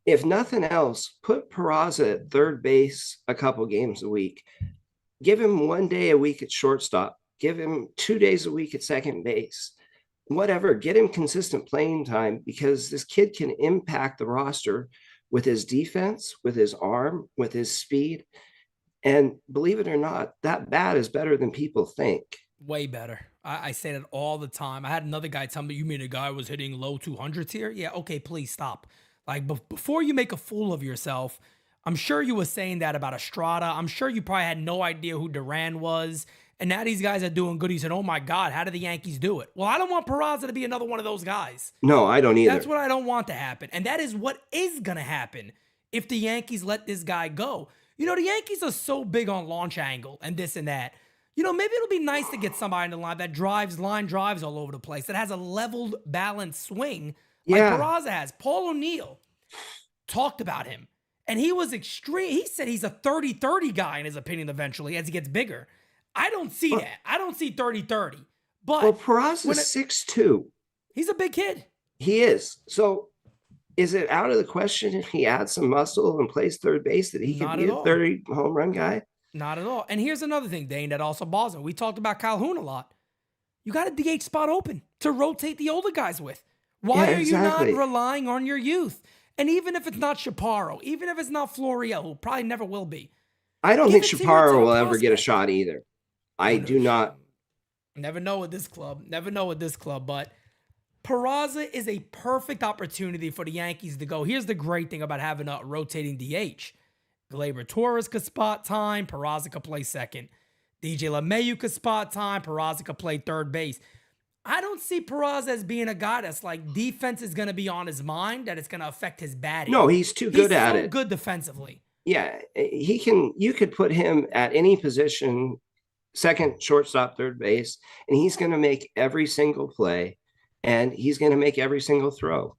If nothing else, put Peraza at third base a couple games a week. Give him 1 day a week at shortstop. Give him 2 days a week at second base. Whatever. Get him consistent playing time because this kid can impact the roster with his defense, with his arm, with his speed. And believe it or not, that bat is better than people think. Way better. I say that all the time. I had another guy tell me, you mean a guy was hitting low 200s here? Yeah, okay, please stop. Like, before you make a fool of yourself, I'm sure you were saying that about Estrada. I'm sure you probably had no idea who Duran was. And now these guys are doing good. He said, oh my God, how did the Yankees do it? Well, I don't want Peraza to be another one of those guys. No, I don't either. That's what I don't want to happen. And that is what is going to happen if the Yankees let this guy go. You know, the Yankees are so big on launch angle and this and that. You know, maybe it'll be nice to get somebody in the line that line drives all over the place, that has a leveled, balanced swing like Peraza has. Paul O'Neill talked about him, and he was extreme. He said he's a 30-30 guy in his opinion eventually as he gets bigger. I don't see that. I don't see 30-30. But Peraza's 6'2". He's a big kid. He is. So is it out of the question if he adds some muscle and plays third base that he could be a 30 home run guy? Not at all. And here's another thing, Dane, that also bothers me. We talked about Calhoun a lot. You got a DH spot open to rotate the older guys with. Why are you not relying on your youth? And even if it's not Chaparro, even if it's not Florial, who probably never will be. I don't think Chaparro will ever get a shot either. I do not. Never know with this club. But Peraza is a perfect opportunity for the Yankees to go. Here's the great thing about having a rotating DH. Gleyber Torres could spot time. Peraza could play second. DJ LeMahieu could spot time. Peraza could play third base. I don't see Peraza as being a guy that's like defense is going to be on his mind, that it's going to affect his batting. No, he's too good at it. He's so good defensively. Yeah, he can. You could put him at any position, second, shortstop, third base, and he's going to make every single play, and he's going to make every single throw.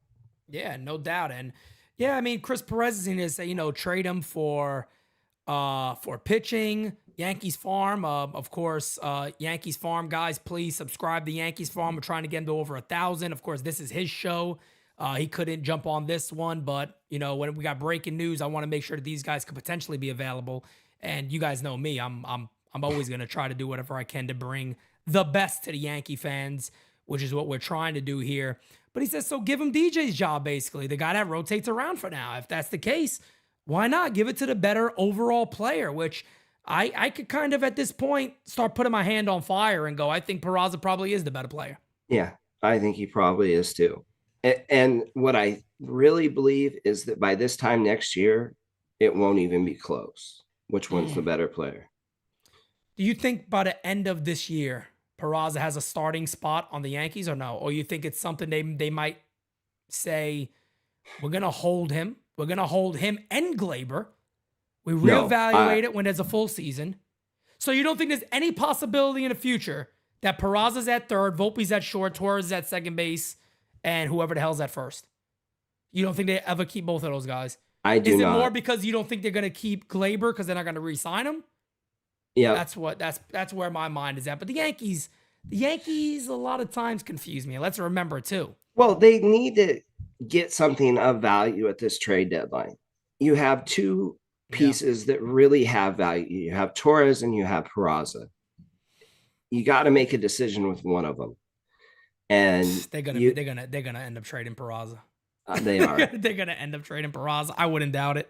Yeah, no doubt. And yeah, I mean, Chris Perez is going to say, trade him for pitching. Yankees Farm, of course, Yankees Farm guys, please subscribe to Yankees Farm. We're trying to get him to over 1,000. Of course, this is his show. He couldn't jump on this one, but when we got breaking news, I want to make sure that these guys could potentially be available. And you guys know me, I'm always going to try to do whatever I can to bring the best to the Yankee fans, which is what we're trying to do here. But he says, so give him DJ's job, basically, the guy that rotates around for now. If that's the case, why not give it to the better overall player, which I could kind of at this point start putting my hand on fire and go, I think Peraza probably is the better player. Yeah, I think he probably is too. And what I really believe is that by this time next year, it won't even be close. Which one's the better player? Do you think by the end of this year, Peraza has a starting spot on the Yankees or no? Or you think it's something they might say, we're going to hold him. We're going to hold him and Gleyber. We reevaluate it when there's a full season. So you don't think there's any possibility in the future that Peraza's at third, Volpe's at short, Torres is at second base, and whoever the hell's at first? You don't think they ever keep both of those guys? I do not. Is it more because you don't think they're going to keep Gleyber because they're not going to re-sign him? Yeah. That's where my mind is at. But the Yankees a lot of times confuse me. Let's remember too. Well, they need to get something of value at this trade deadline. You have two pieces that really have value. You have Torres and you have Peraza. You got to make a decision with one of them. And they're gonna end up trading Peraza. They are. They're gonna end up trading Peraza. I wouldn't doubt it.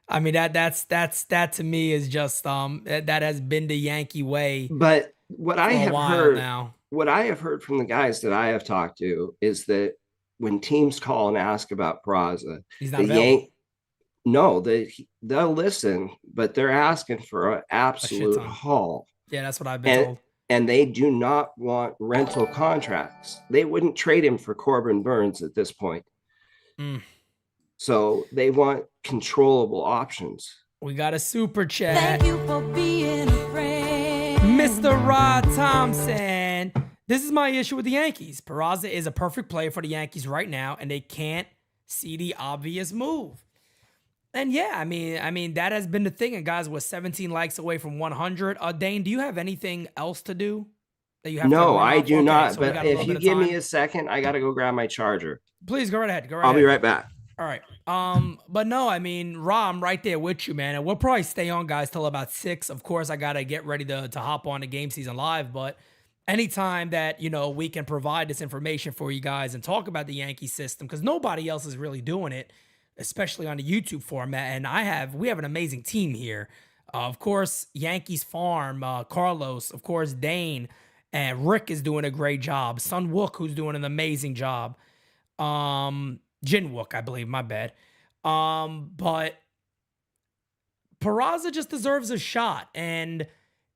I mean that to me is just that has been the Yankee way. But what I have heard from the guys that I have talked to is that when teams call and ask about Peraza, he's not available. No, they'll listen, but they're asking for an absolute haul. Yeah, that's what I've been told. And they do not want rental contracts. They wouldn't trade him for Corbin Burns at this point. So they want controllable options. We got a super chat. Thank you for being a friend. Mr. Rod Thompson. This is my issue with the Yankees. Peraza is a perfect player for the Yankees right now, and they can't see the obvious move. And yeah, I mean that has been the thing. And guys, we're 17 likes away from 100. Dane, do you have anything else to do that you have? No, I do not. So but if you give me a second, I got to go grab my charger. Please go right ahead. I'll be right back. All right. But no, I mean, Ra, I'm right there with you, man. And we'll probably stay on, guys, till about 6. Of course, I gotta get ready to hop on the Game Season Live. But anytime that we can provide this information for you guys and talk about the Yankee system, because nobody else is really doing it, especially on the YouTube format. And we have an amazing team here. Of course, Yankees Farm, Carlos, of course, Dane, and Rick is doing a great job. Sun Wook, who's doing an amazing job. Jin Wook, I believe, my bad. But Peraza just deserves a shot. And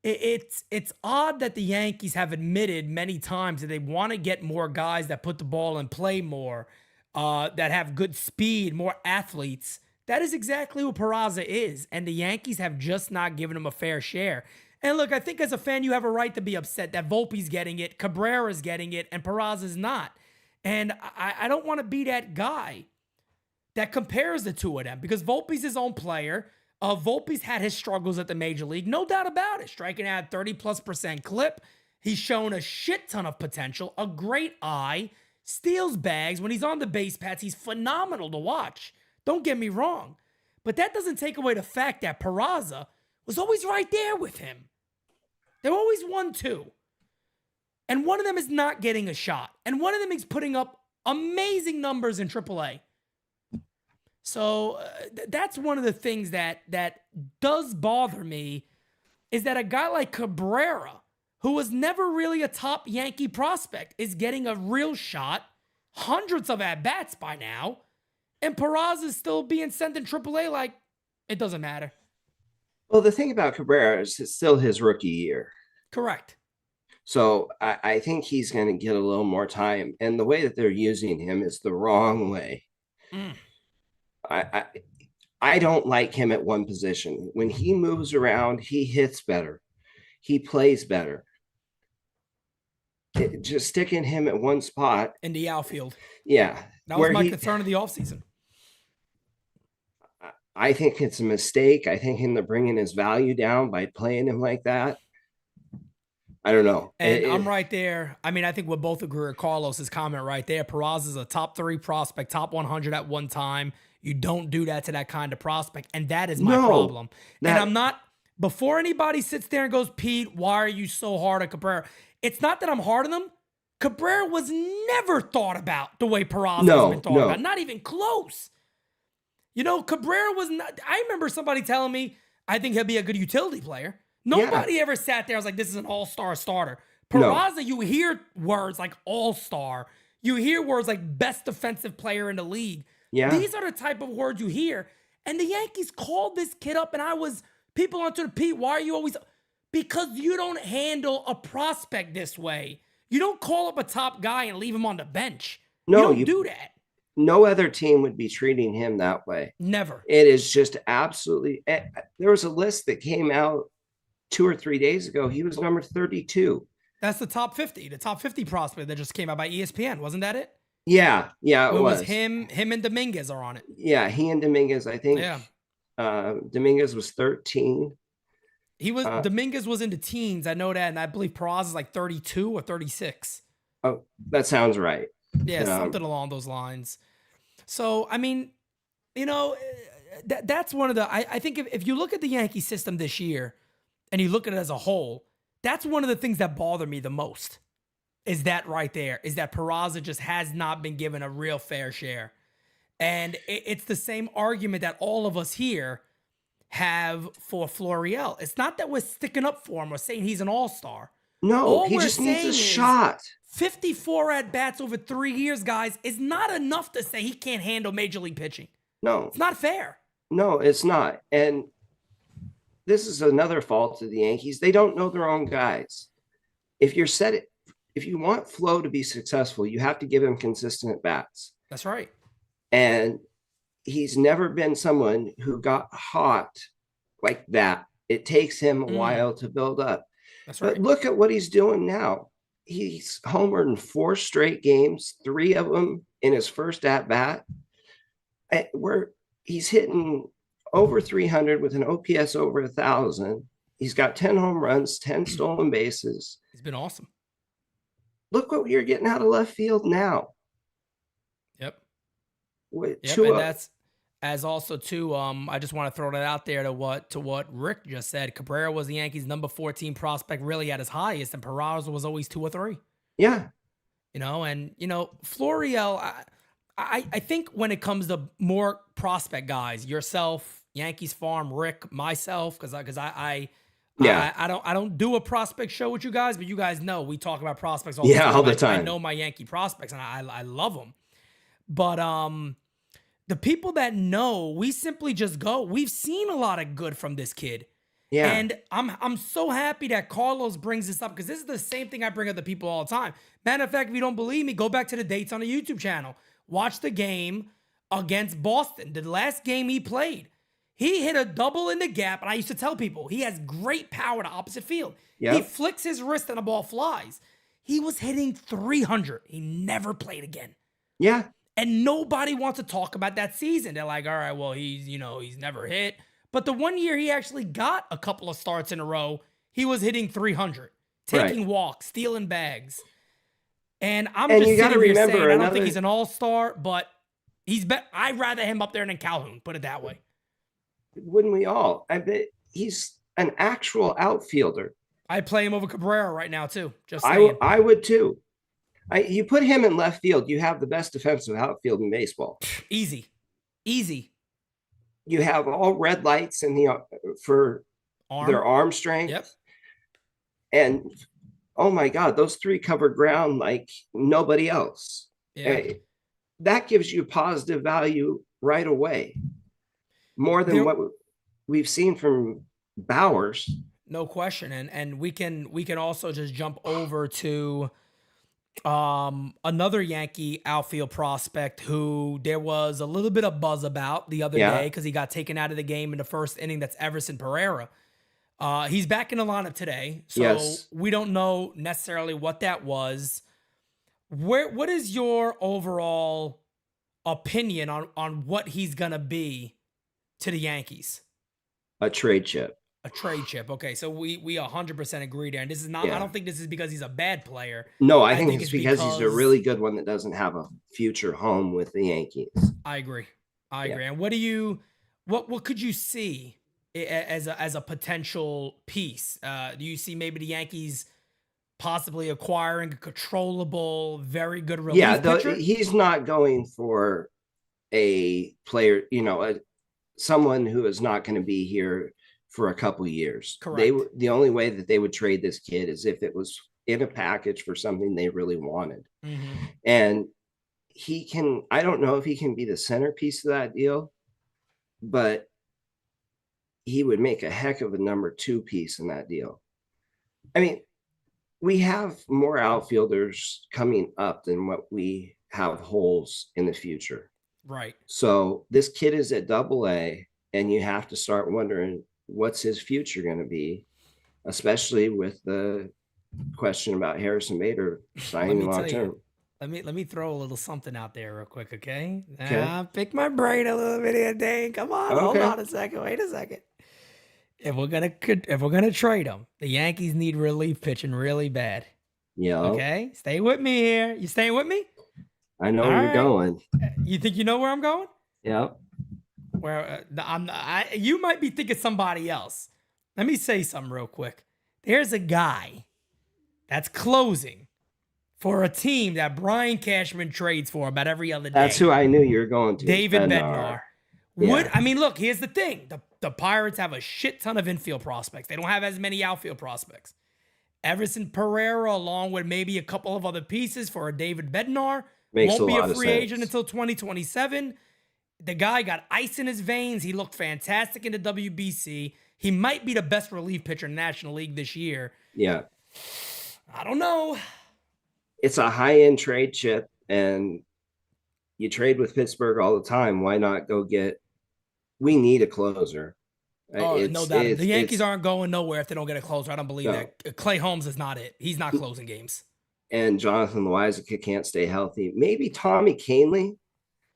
it's odd that the Yankees have admitted many times that they want to get more guys that put the ball in play more, that have good speed, more athletes. That is exactly what Peraza is, and the Yankees have just not given him a fair share. And look, I think as a fan, you have a right to be upset that Volpe's getting it, Cabrera's getting it, and Peraza's not. And I don't want to be that guy that compares the two of them, because Volpe's his own player. Volpe's had his struggles at the major league, no doubt about it. Striking out 30+% clip. He's shown a shit ton of potential, a great eye, steals bags. When he's on the base paths, he's phenomenal to watch. Don't get me wrong. But that doesn't take away the fact that Peraza was always right there with him. They're always 1-2. And one of them is not getting a shot. And one of them is putting up amazing numbers in AAA. So that's one of the things that does bother me, is that a guy like Cabrera, who was never really a top Yankee prospect, is getting a real shot, hundreds of at-bats by now, and Peraza is still being sent in AAA like it doesn't matter. Well, the thing about Cabrera is it's still his rookie year. Correct. So I think he's going to get a little more time. And the way that they're using him is the wrong way. I don't like him at one position. When he moves around, he hits better. He plays better. Just sticking him at one spot. In the outfield. Yeah. That was my concern of the offseason. I think it's a mistake. I think they're bringing his value down by playing him like that. I don't know. And I'm right there. I mean, I think we'll both agree with Carlos's comment right there. Peraza is a top 3 prospect, top 100 at one time. You don't do that to that kind of prospect. And that is my problem. And I'm not, before anybody sits there and goes, Pete, why are you so hard on Cabrera? It's not that I'm hard on him. Cabrera was never thought about the way Peraza has been thought about. Not even close. You know, Cabrera was not, I remember somebody telling me, I think he'll be a good utility player. Nobody ever sat there and was like, this is an all-star starter. Peraza, you hear words like all-star. You hear words like best defensive player in the league. Yeah. These are the type of words you hear. And the Yankees called this kid up, and people on Twitter, Pete, why are you always, because you don't handle a prospect this way. You don't call up a top guy and leave him on the bench. No, you don't do that. No other team would be treating him that way. Never. It is just absolutely, there was a list that came out 2 or 3 days ago. He was number 32. That's the top 50 prospect that just came out by ESPN. Wasn't that it? Yeah, it was him and Dominguez are on it. Yeah, he and Dominguez, I think. Yeah. Dominguez was 13. Dominguez was in the teens. I know that, and I believe Peraza is like 32 or 36. Oh, that sounds right. Yeah, something along those lines. So, I mean, you know, that's one of the, I think if you look at the Yankee system this year and you look at it as a whole, that's one of the things that bother me the most. Is that right there, is that Peraza just has not been given a real fair share. And it's the same argument that all of us here have for Florial. It's not that we're sticking up for him or saying he's an all-star. No, he just needs a shot. 54 at-bats over 3 years, guys, is not enough to say he can't handle Major League pitching. No. It's not fair. No, it's not. And this is another fault of the Yankees. They don't know their own guys. If you want Flo to be successful, you have to give him consistent at-bats. That's right. And he's never been someone who got hot like that. It takes him a while to build up. That's right. But look at what he's doing now. He's homered in 4 straight games, 3 of them in his first at-bat, where he's hitting over 300 with an OPS over 1,000. He's got 10 home runs, 10 stolen bases. He's been awesome. Look what you're getting out of left field now. Yep. And that's as also too. I just want to throw that out there to what Rick just said. Cabrera was the Yankees' number 14 prospect, really at his highest, and Peraza was always 2 or 3. Yeah. Florial. I think when it comes to more prospect guys, yourself, Yankees Farm, Rick, myself, because I don't do a prospect show with you guys, but you guys know we talk about prospects all the time. I know my Yankee prospects, and I love them. But the people that know, we simply just go. We've seen a lot of good from this kid. Yeah. And I'm so happy that Carlos brings this up because this is the same thing I bring up to people all the time. Matter of fact, if you don't believe me, go back to the dates on the YouTube channel. Watch the game against Boston, the last game he played. He hit a double in the gap, and I used to tell people he has great power to opposite field. Yep. He flicks his wrist and the ball flies. He was hitting 300. He never played again. Yeah. And nobody wants to talk about that season. They're like, all right, well, he's never hit. But the one year he actually got a couple of starts in a row, he was hitting 300, taking walks, stealing bags. And I'm just you gotta sitting here remember saying, I don't think another- he's an all-star, but I'd rather him up there than Calhoun, put it that way. Wouldn't we all? I bet he's an actual outfielder. I'd play him over Cabrera right now, too. Just saying. I would too. You put him in left field, you have the best defensive outfield in baseball. Easy. You have all red lights in the for their arm strength. Yep. And oh my God, those three covered ground like nobody else. Yeah. That gives you positive value right away. More than what we've seen from Bowers. No question. And we can also just jump over to another Yankee outfield prospect who there was a little bit of buzz about the other day because he got taken out of the game in the first inning. That's Everson Pereira. He's back in the lineup today, so we don't know necessarily what that was. What is your overall opinion on what he's gonna be to the Yankees? A trade chip. A trade chip. Okay, so we 100% agree there. And this is not, I don't think this is because he's a bad player. No, I think it's because he's a really good one that doesn't have a future home with the Yankees. I agree. And what could you see as a potential piece? Do you see maybe the Yankees possibly acquiring a controllable, very good relief pitcher? He's not going for a player, someone who is not going to be here for a couple of years. Correct. The only way that they would trade this kid is if it was in a package for something they really wanted. Mm-hmm. And I don't know if he can be the centerpiece of that deal, but he would make a heck of a number 2 piece in that deal. I mean, we have more outfielders coming up than what we have holes in the future. Right. So this kid is at AA, and you have to start wondering what's his future going to be, especially with the question about Harrison Bader signing long term. Let me throw a little something out there real quick, okay? Pick my brain a little bit here, Dane. Come on, hold on a second. Wait a second. If we're gonna trade him, the Yankees need relief pitching really bad. Yeah. Okay, stay with me here. You staying with me? I know where you're going. You think you know where I'm going? Yeah. Where you might be thinking somebody else. Let me say something real quick. There's a guy that's closing for a team that Brian Cashman trades for about every other day. That's who I knew you were going to. David Bednar. Yeah. Look, here's the thing. The Pirates have a shit ton of infield prospects. They don't have as many outfield prospects. Everson Pereira, along with maybe a couple of other pieces for a David Bednar, won't be a free agent until 2027. The guy got ice in his veins. He looked fantastic in the WBC. He might be the best relief pitcher in the National League this year. Yeah. I don't know. It's a high-end trade chip, and you trade with Pittsburgh all the time. Why not go we need a closer. Oh, no doubt. The Yankees aren't going nowhere if they don't get a closer. I don't believe that. Clay Holmes is not it. He's not closing games. And Jonathan Loaiza can't stay healthy. Maybe Tommy Kahnle,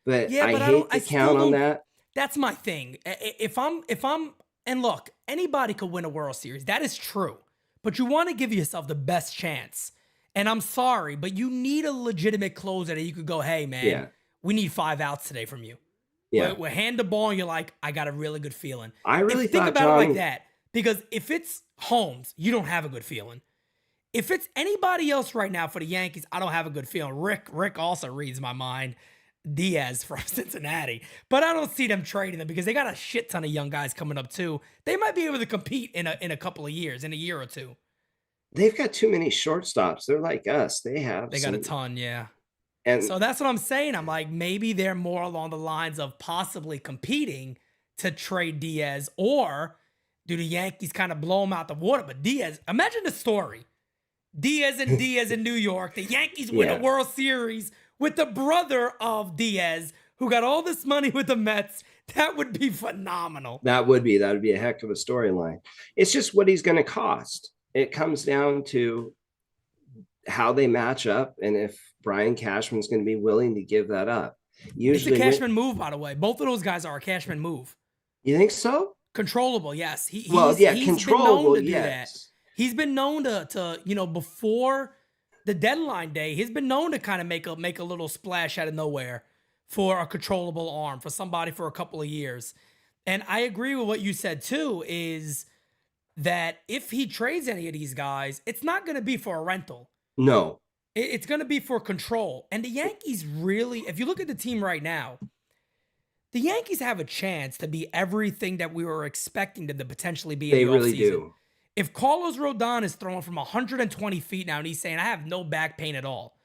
but I hate to count on that. That's my thing. And look, anybody could win a World Series. That is true. But you want to give yourself the best chance. And I'm sorry, but you need a legitimate closer that you could go, hey, man, we need 5 outs today from you. Yeah. We'll hand the ball and you're like, I got a really good feeling. I really think about it like that. Because if it's Holmes, you don't have a good feeling. If it's anybody else right now for the Yankees, I don't have a good feeling. Rick also reads my mind. Diaz from Cincinnati. But I don't see them trading them because they got a shit ton of young guys coming up too. They might be able to compete in a couple of years, in a year or two. They've got too many shortstops. They're like us. They got a ton, yeah. And so that's what I'm saying. I'm like, maybe they're more along the lines of possibly competing to trade Diaz, or do the Yankees kind of blow him out the water? But Diaz, imagine the story. Diaz in New York. The Yankees win a World Series with the brother of Diaz, who got all this money with the Mets. That would be phenomenal. That would be a heck of a storyline. It's just what he's going to cost. It comes down to how they match up and if Brian Cashman's going to be willing to give that up. Usually, it's a Cashman move, by the way. Both of those guys are a Cashman move. You think so? Controllable, yes. He's Controllable, been known to do yes. that. He's been known to before the deadline day, he's been known to kind of make a little splash out of nowhere for a controllable arm for somebody for a couple of years. And I agree with what you said too, is that if he trades any of these guys, it's not going to be for a rental. No. It's going to be for control. And the Yankees really, if you look at the team right now, the Yankees have a chance to be everything that we were expecting them to potentially be in the offseason. They really do. If Carlos Rodon is throwing from 120 feet now and he's saying, I have no back pain at all.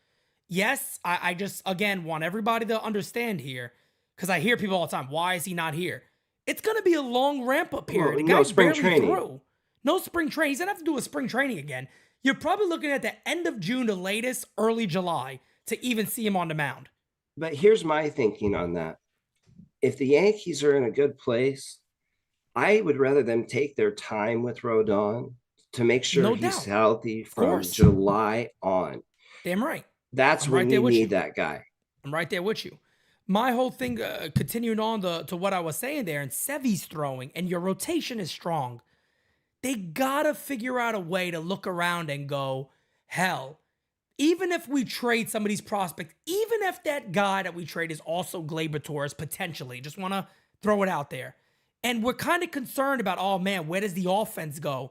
Yes, I just, again, want everybody to understand here, because I hear people all the time, why is he not here? It's going to be a long ramp-up period. Well, no spring training. No spring training. He's going to have to do a spring training again. You're probably looking at the end of June to latest, early July, to even see him on the mound. But here's my thinking on that. If the Yankees are in a good place, I would rather them take their time with Rodon to make sure he's healthy from July on. Damn right. That's when you need that guy. I'm right there with you. My whole thing, continuing on to what I was saying there, and Sevy's throwing, and your rotation is strong. They got to figure out a way to look around and go, hell, even if we trade some of these prospects, even if that guy that we trade is also Gleyber Torres, potentially, just want to throw it out there. And we're kind of concerned about, oh man, where does the offense go?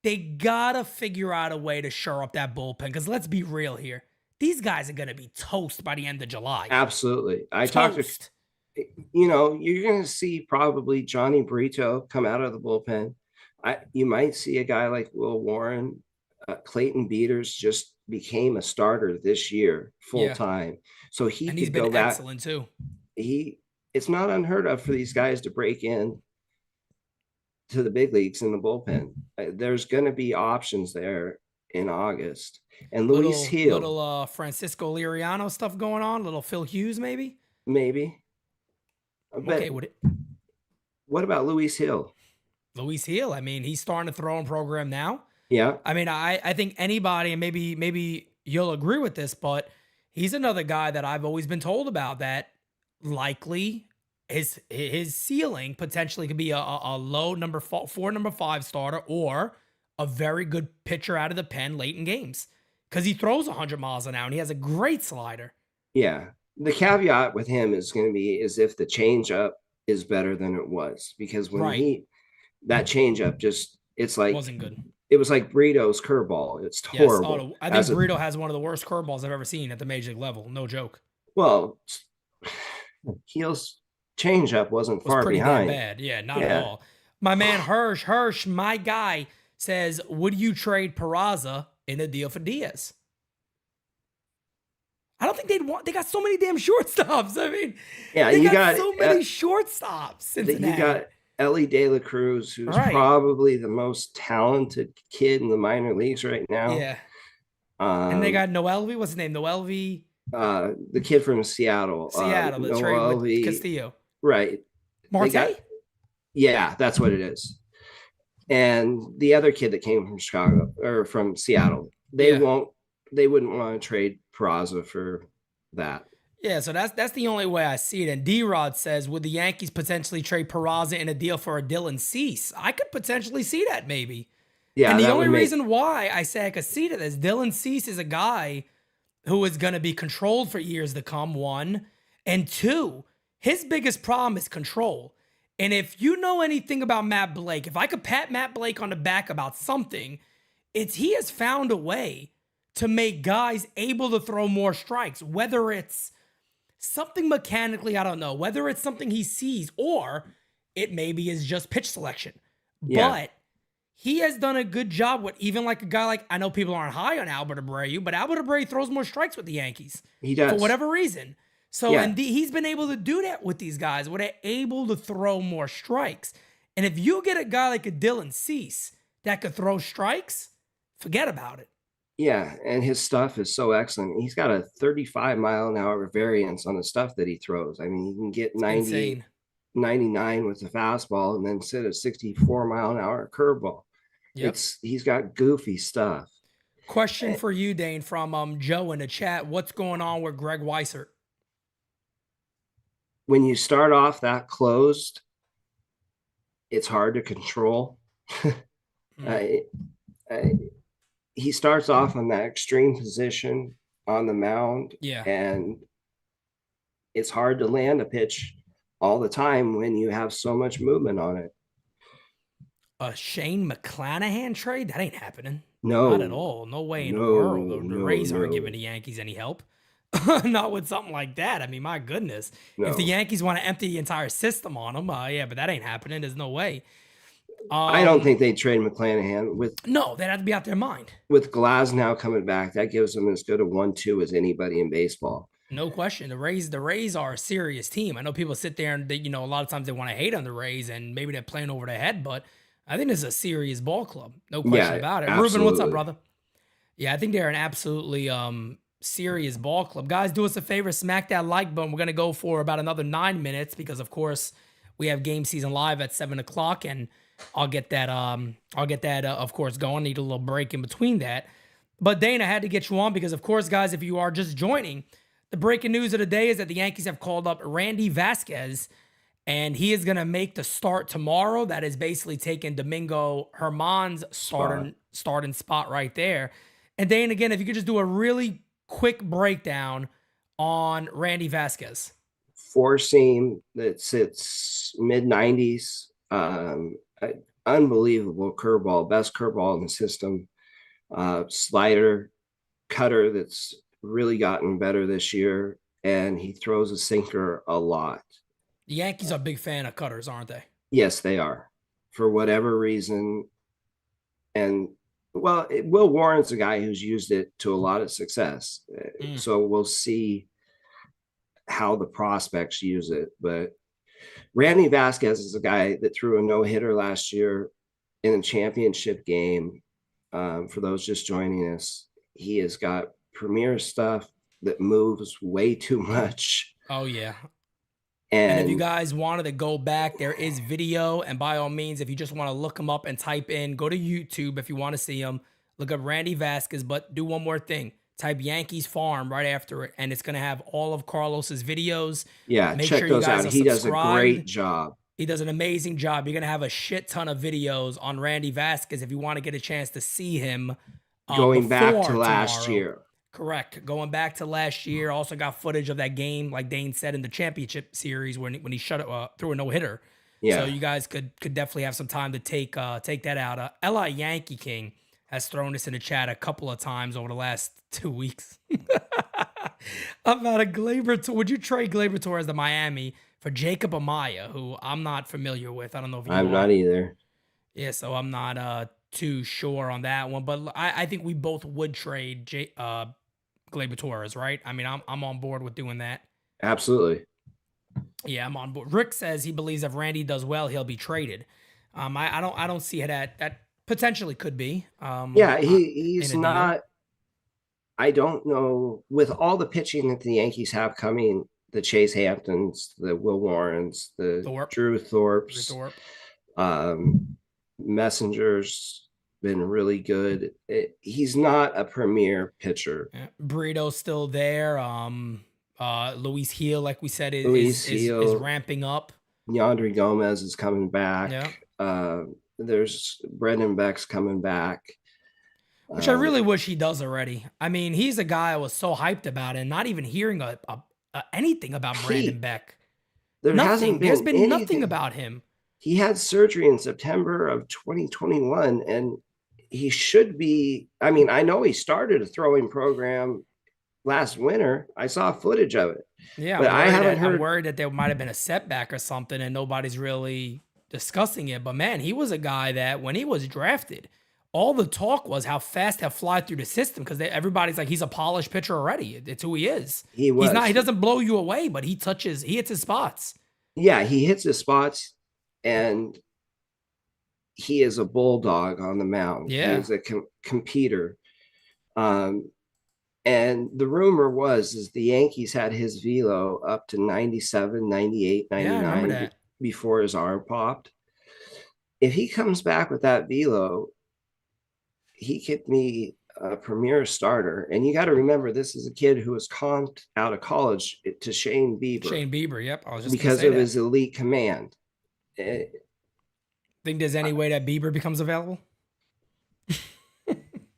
They got to figure out a way to shore up that bullpen, because let's be real here. These guys are going to be toast by the end of July. Absolutely. You're going to see probably Johnny Brito come out of the bullpen. You might see a guy like Will Warren. Clayton Beaters just became a starter this year full time. So he's been excellent too. It's not unheard of for these guys to break in to the big leagues in the bullpen. There's going to be options there in August. And Luis Hill. Little Francisco Liriano stuff going on. Little Phil Hughes maybe? Maybe. Okay, what about Luis Hill? Luis Hill, I mean, he's starting to throw in program now. Yeah. I mean, I think anybody, and maybe you'll agree with this, but he's another guy that I've always been told about that likely his ceiling potentially could be a low number 4, number 5 starter, or a very good pitcher out of the pen late in games, because he throws 100 miles an hour and he has a great slider. Yeah. The caveat with him is going to be as if the changeup is better than it was, because when that changeup wasn't good. It was like Brito's curveball. It's horrible. I think Brito has one of the worst curveballs I've ever seen at the major league level. No joke. Well, Hill's changeup wasn't far behind. Damn bad. Yeah, not at all. My man Hirsch, my guy, says, would you trade Peraza in a deal for Diaz? I don't think they'd want. They got so many damn shortstops. I mean, you got so many shortstops. Cincinnati. You got Ellie De La Cruz, who's probably the most talented kid in the minor leagues right now. Yeah. And they got Noelvi. What's his name? Noelvi. The kid from Seattle. The trade with Castillo. Right. Marte? Yeah, that's what it is. And the other kid that came from Chicago or from Seattle, they wouldn't want to trade Peraza for that. Yeah, so that's the only way I see it. And D-Rod says, would the Yankees potentially trade Peraza in a deal for a Dylan Cease? I could potentially see that maybe. Yeah, and the only reason why I say I could see that is Dylan Cease is a guy who is going to be controlled for years to come, 1. And 2, his biggest problem is control. And if you know anything about Matt Blake, if I could pat Matt Blake on the back about something, it's he has found a way to make guys able to throw more strikes, whether it's something mechanically, I don't know, whether it's something he sees or it maybe is just pitch selection. Yeah. But he has done a good job with even like a guy like, I know people aren't high on Albert Abreu, but Albert Abreu throws more strikes with the Yankees. He does. For whatever reason. So, and he's been able to do that with these guys where they're able to throw more strikes. And if you get a guy like a Dylan Cease that could throw strikes, forget about it. Yeah, and his stuff is so excellent. He's got a 35-mile-an-hour variance on the stuff that he throws. I mean, he can get 90, Insane. 99 with the fastball and then sit a 64-mile-an-hour curveball. Yep. He's got goofy stuff. Question for you, Dane, from Joe in the chat. What's going on with Greg Weissert? When you start off that closed, it's hard to control. He starts off on that extreme position on the mound. Yeah. And it's hard to land a pitch all the time when you have so much movement on it. A Shane McClanahan trade? That ain't happening. No. Not at all. No way in the world. The Rays aren't giving the Yankees any help. Not with something like that. I mean, my goodness. No. If the Yankees want to empty the entire system on them, yeah, but that ain't happening. There's no way. I don't think they trade McClanahan No, they'd have to be out their mind. With Glass now coming back, that gives them as good a 1-2 as anybody in baseball. No question. The Rays are a serious team. I know people sit there and a lot of times they want to hate on the Rays and maybe they're playing over their head, but I think this is a serious ball club. No question about it. Absolutely. Ruben, what's up, brother? Yeah, I think they're an absolutely serious ball club. Guys, do us a favor, smack that like button. We're going to go for about another 9 minutes because, of course, we have Game Season Live at 7 o'clock, and I'll get that, of course, going. Need a little break in between that. But, Dane, I had to get you on because, of course, guys, if you are just joining, the breaking news of the day is that the Yankees have called up Randy Vásquez, and he is going to make the start tomorrow. That is basically taking Domingo Germán's starting spot right there. And, Dane, again, if you could just do a really quick breakdown on Randy Vásquez. 4-seam that sits mid-90s. Unbelievable curveball, best curveball in the system. Slider, cutter that's really gotten better this year, and he throws a sinker a lot. The Yankees are a big fan of cutters, aren't they? Yes, they are. For whatever reason. And, well, Will Warren's a guy who's used it to a lot of success. So we'll see how the prospects use it. But Randy Vásquez is a guy that threw a no-hitter last year in a championship game. For those just joining us, he has got premier stuff that moves way too much. Oh, yeah. And if you guys wanted to go back, there is video. And by all means, if you just want to look him up and type in, go to YouTube if you want to see him. Look up Randy Vásquez, but do one more thing. Type Yankees Farm right after it, and it's going to have all of Carlos's videos. Yeah, check those out. He does a great job. He does an amazing job. You're going to have a shit ton of videos on Randy Vásquez if you want to get a chance to see him. Going back to last year. Correct. Going back to last year. Also got footage of that game, like Dane said, in the championship series when he shut it threw a no-hitter. Yeah. So you guys could definitely have some time to take that out. L.I. Yankee King has thrown this in the chat a couple of times over the last 2 weeks. About a Gleyber Torres. Would you trade Gleyber Torres to Miami for Jacob Amaya, who I'm not familiar with? I don't know if you I'm not either. Yeah, so I'm not too sure on that one. But I think we both would trade Gleyber Torres, right? I mean, I'm on board with doing that. Absolutely. Yeah, I'm on board. Rick says he believes if Randy does well, he'll be traded. I don't see how that potentially could be. Yeah, he's not. I don't know. With all the pitching that the Yankees have coming, the Chase Hamptons, the Will Warrens, the Drew Thorpes, Messenger's been really good. He's not a premier pitcher. Yeah. Burrito's still there. Luis Gil, like we said, is ramping up. Yandry Gomez is coming back. Yeah. There's Brendan Beck's coming back. Which I really wish he does already. I mean, he's a guy I was so hyped about, and not even hearing anything about Brandon Beck. There's been nothing about him. He had surgery in September of 2021, and he should be. I mean, I know he started a throwing program last winter. I saw footage of it. Yeah, but I haven't heard. I'm worried that there might have been a setback or something, and nobody's really discussing it. But man, he was a guy that when he was drafted, all the talk was how fast he'll fly through the system because everybody's like, he's a polished pitcher already. It's who he is. He doesn't blow you away, but he hits his spots. Yeah, he hits his spots. And he is a bulldog on the mound. Yeah. He is a competitor. And the rumor is the Yankees had his velo up to 97, 98, 99 before his arm popped. If he comes back with that velo, he could be a premier starter. And you got to remember, this is a kid who was comped out of college to Shane Bieber. Yep. I was just because of his elite command. Think there's any way that Bieber becomes available?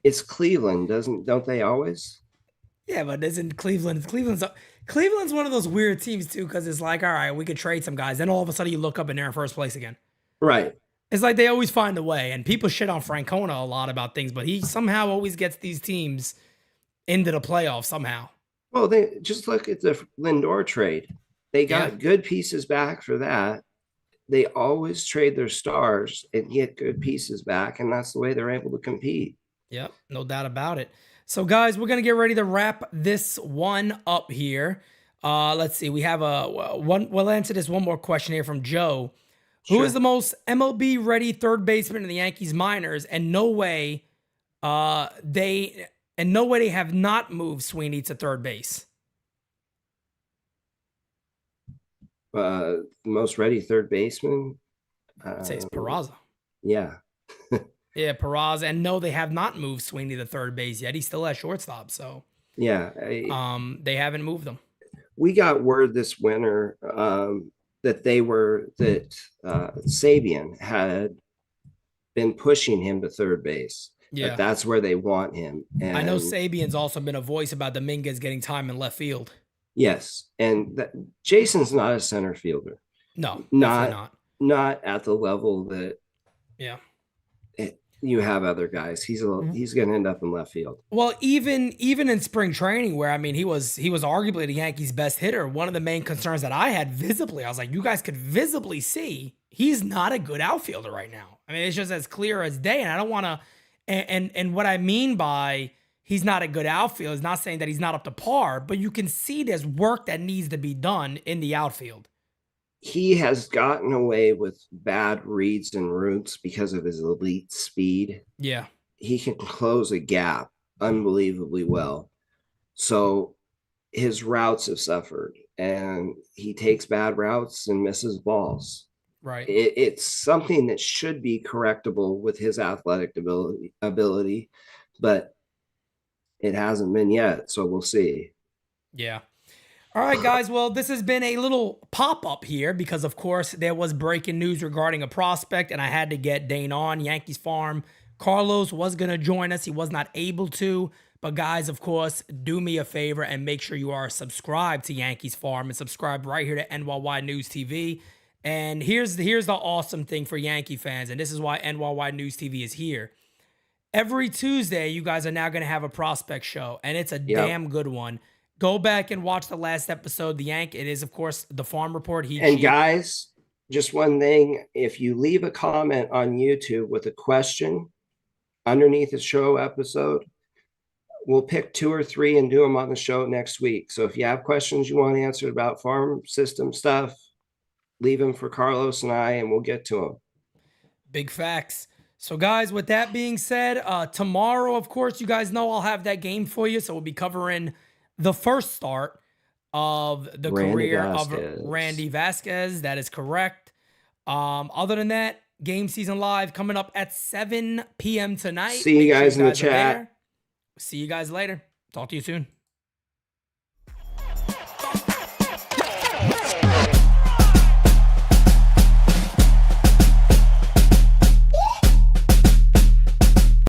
It's Cleveland, don't they always? Yeah, but isn't Cleveland's one of those weird teams too, because it's like, all right, we could trade some guys. Then all of a sudden you look up and they're in first place again. Right. It's like they always find a way, and people shit on Francona a lot about things, but he somehow always gets these teams into the playoffs somehow. Well, they just look at the Lindor trade. They got good pieces back for that. They always trade their stars and get good pieces back, and that's the way they're able to compete. Yep, no doubt about it. So, guys, we're going to get ready to wrap this one up here. Let's see. We have we'll answer this one more question here from Joe. Who is the most MLB-ready third baseman in the Yankees minors? And no way they have not moved Sweeney to third base. Most ready third baseman? I'd say it's Peraza. Yeah. Yeah, Peraza. And no, they have not moved Sweeney to third base yet. He's still at shortstop, so yeah. They haven't moved him. We got word this winter that Sabian had been pushing him to third base. Yeah, that's where they want him. And I know Sabian's also been a voice about Dominguez getting time in left field. Yes, and Jason's not a center fielder. No, not at the level that. Yeah. You have other guys. He's going to end up in left field. Well, even in spring training, where I mean he was arguably the Yankees' best hitter. One of the main concerns that I had visibly, I was like, you guys could visibly see he's not a good outfielder right now. I mean, it's just as clear as day. And I don't want to. And what I mean by he's not a good outfielder is not saying that he's not up to par, but you can see there's work that needs to be done in the outfield. He has gotten away with bad reads and routes because of his elite speed. Yeah. He can close a gap unbelievably well. So his routes have suffered, and he takes bad routes and misses balls. Right. It's something that should be correctable with his athletic ability, but it hasn't been yet. So we'll see. Yeah. All right, guys. Well, this has been a little pop-up here because, of course, there was breaking news regarding a prospect, and I had to get Dane on. Yankees Farm. Carlos was going to join us. He was not able to. But, guys, of course, do me a favor and make sure you are subscribed to Yankees Farm and subscribe right here to NYY News TV. And here's the awesome thing for Yankee fans, and this is why NYY News TV is here. Every Tuesday, you guys are now going to have a prospect show, and it's a damn good one. Go back and watch the last episode. It is, of course, the Farm Report. Guys, just one thing. If you leave a comment on YouTube with a question underneath the show episode, we'll pick 2 or 3 and do them on the show next week. So if you have questions you want answered about farm system stuff, leave them for Carlos and I, and we'll get to them. Big facts. So, guys, with that being said, tomorrow, of course, you guys know I'll have that game for you. So we'll be covering the first start of the career of Randy Vásquez. That is correct. Other than that, Game Season Live coming up at 7 p.m. tonight. See you guys in the chat. See you guys later. Talk to you soon.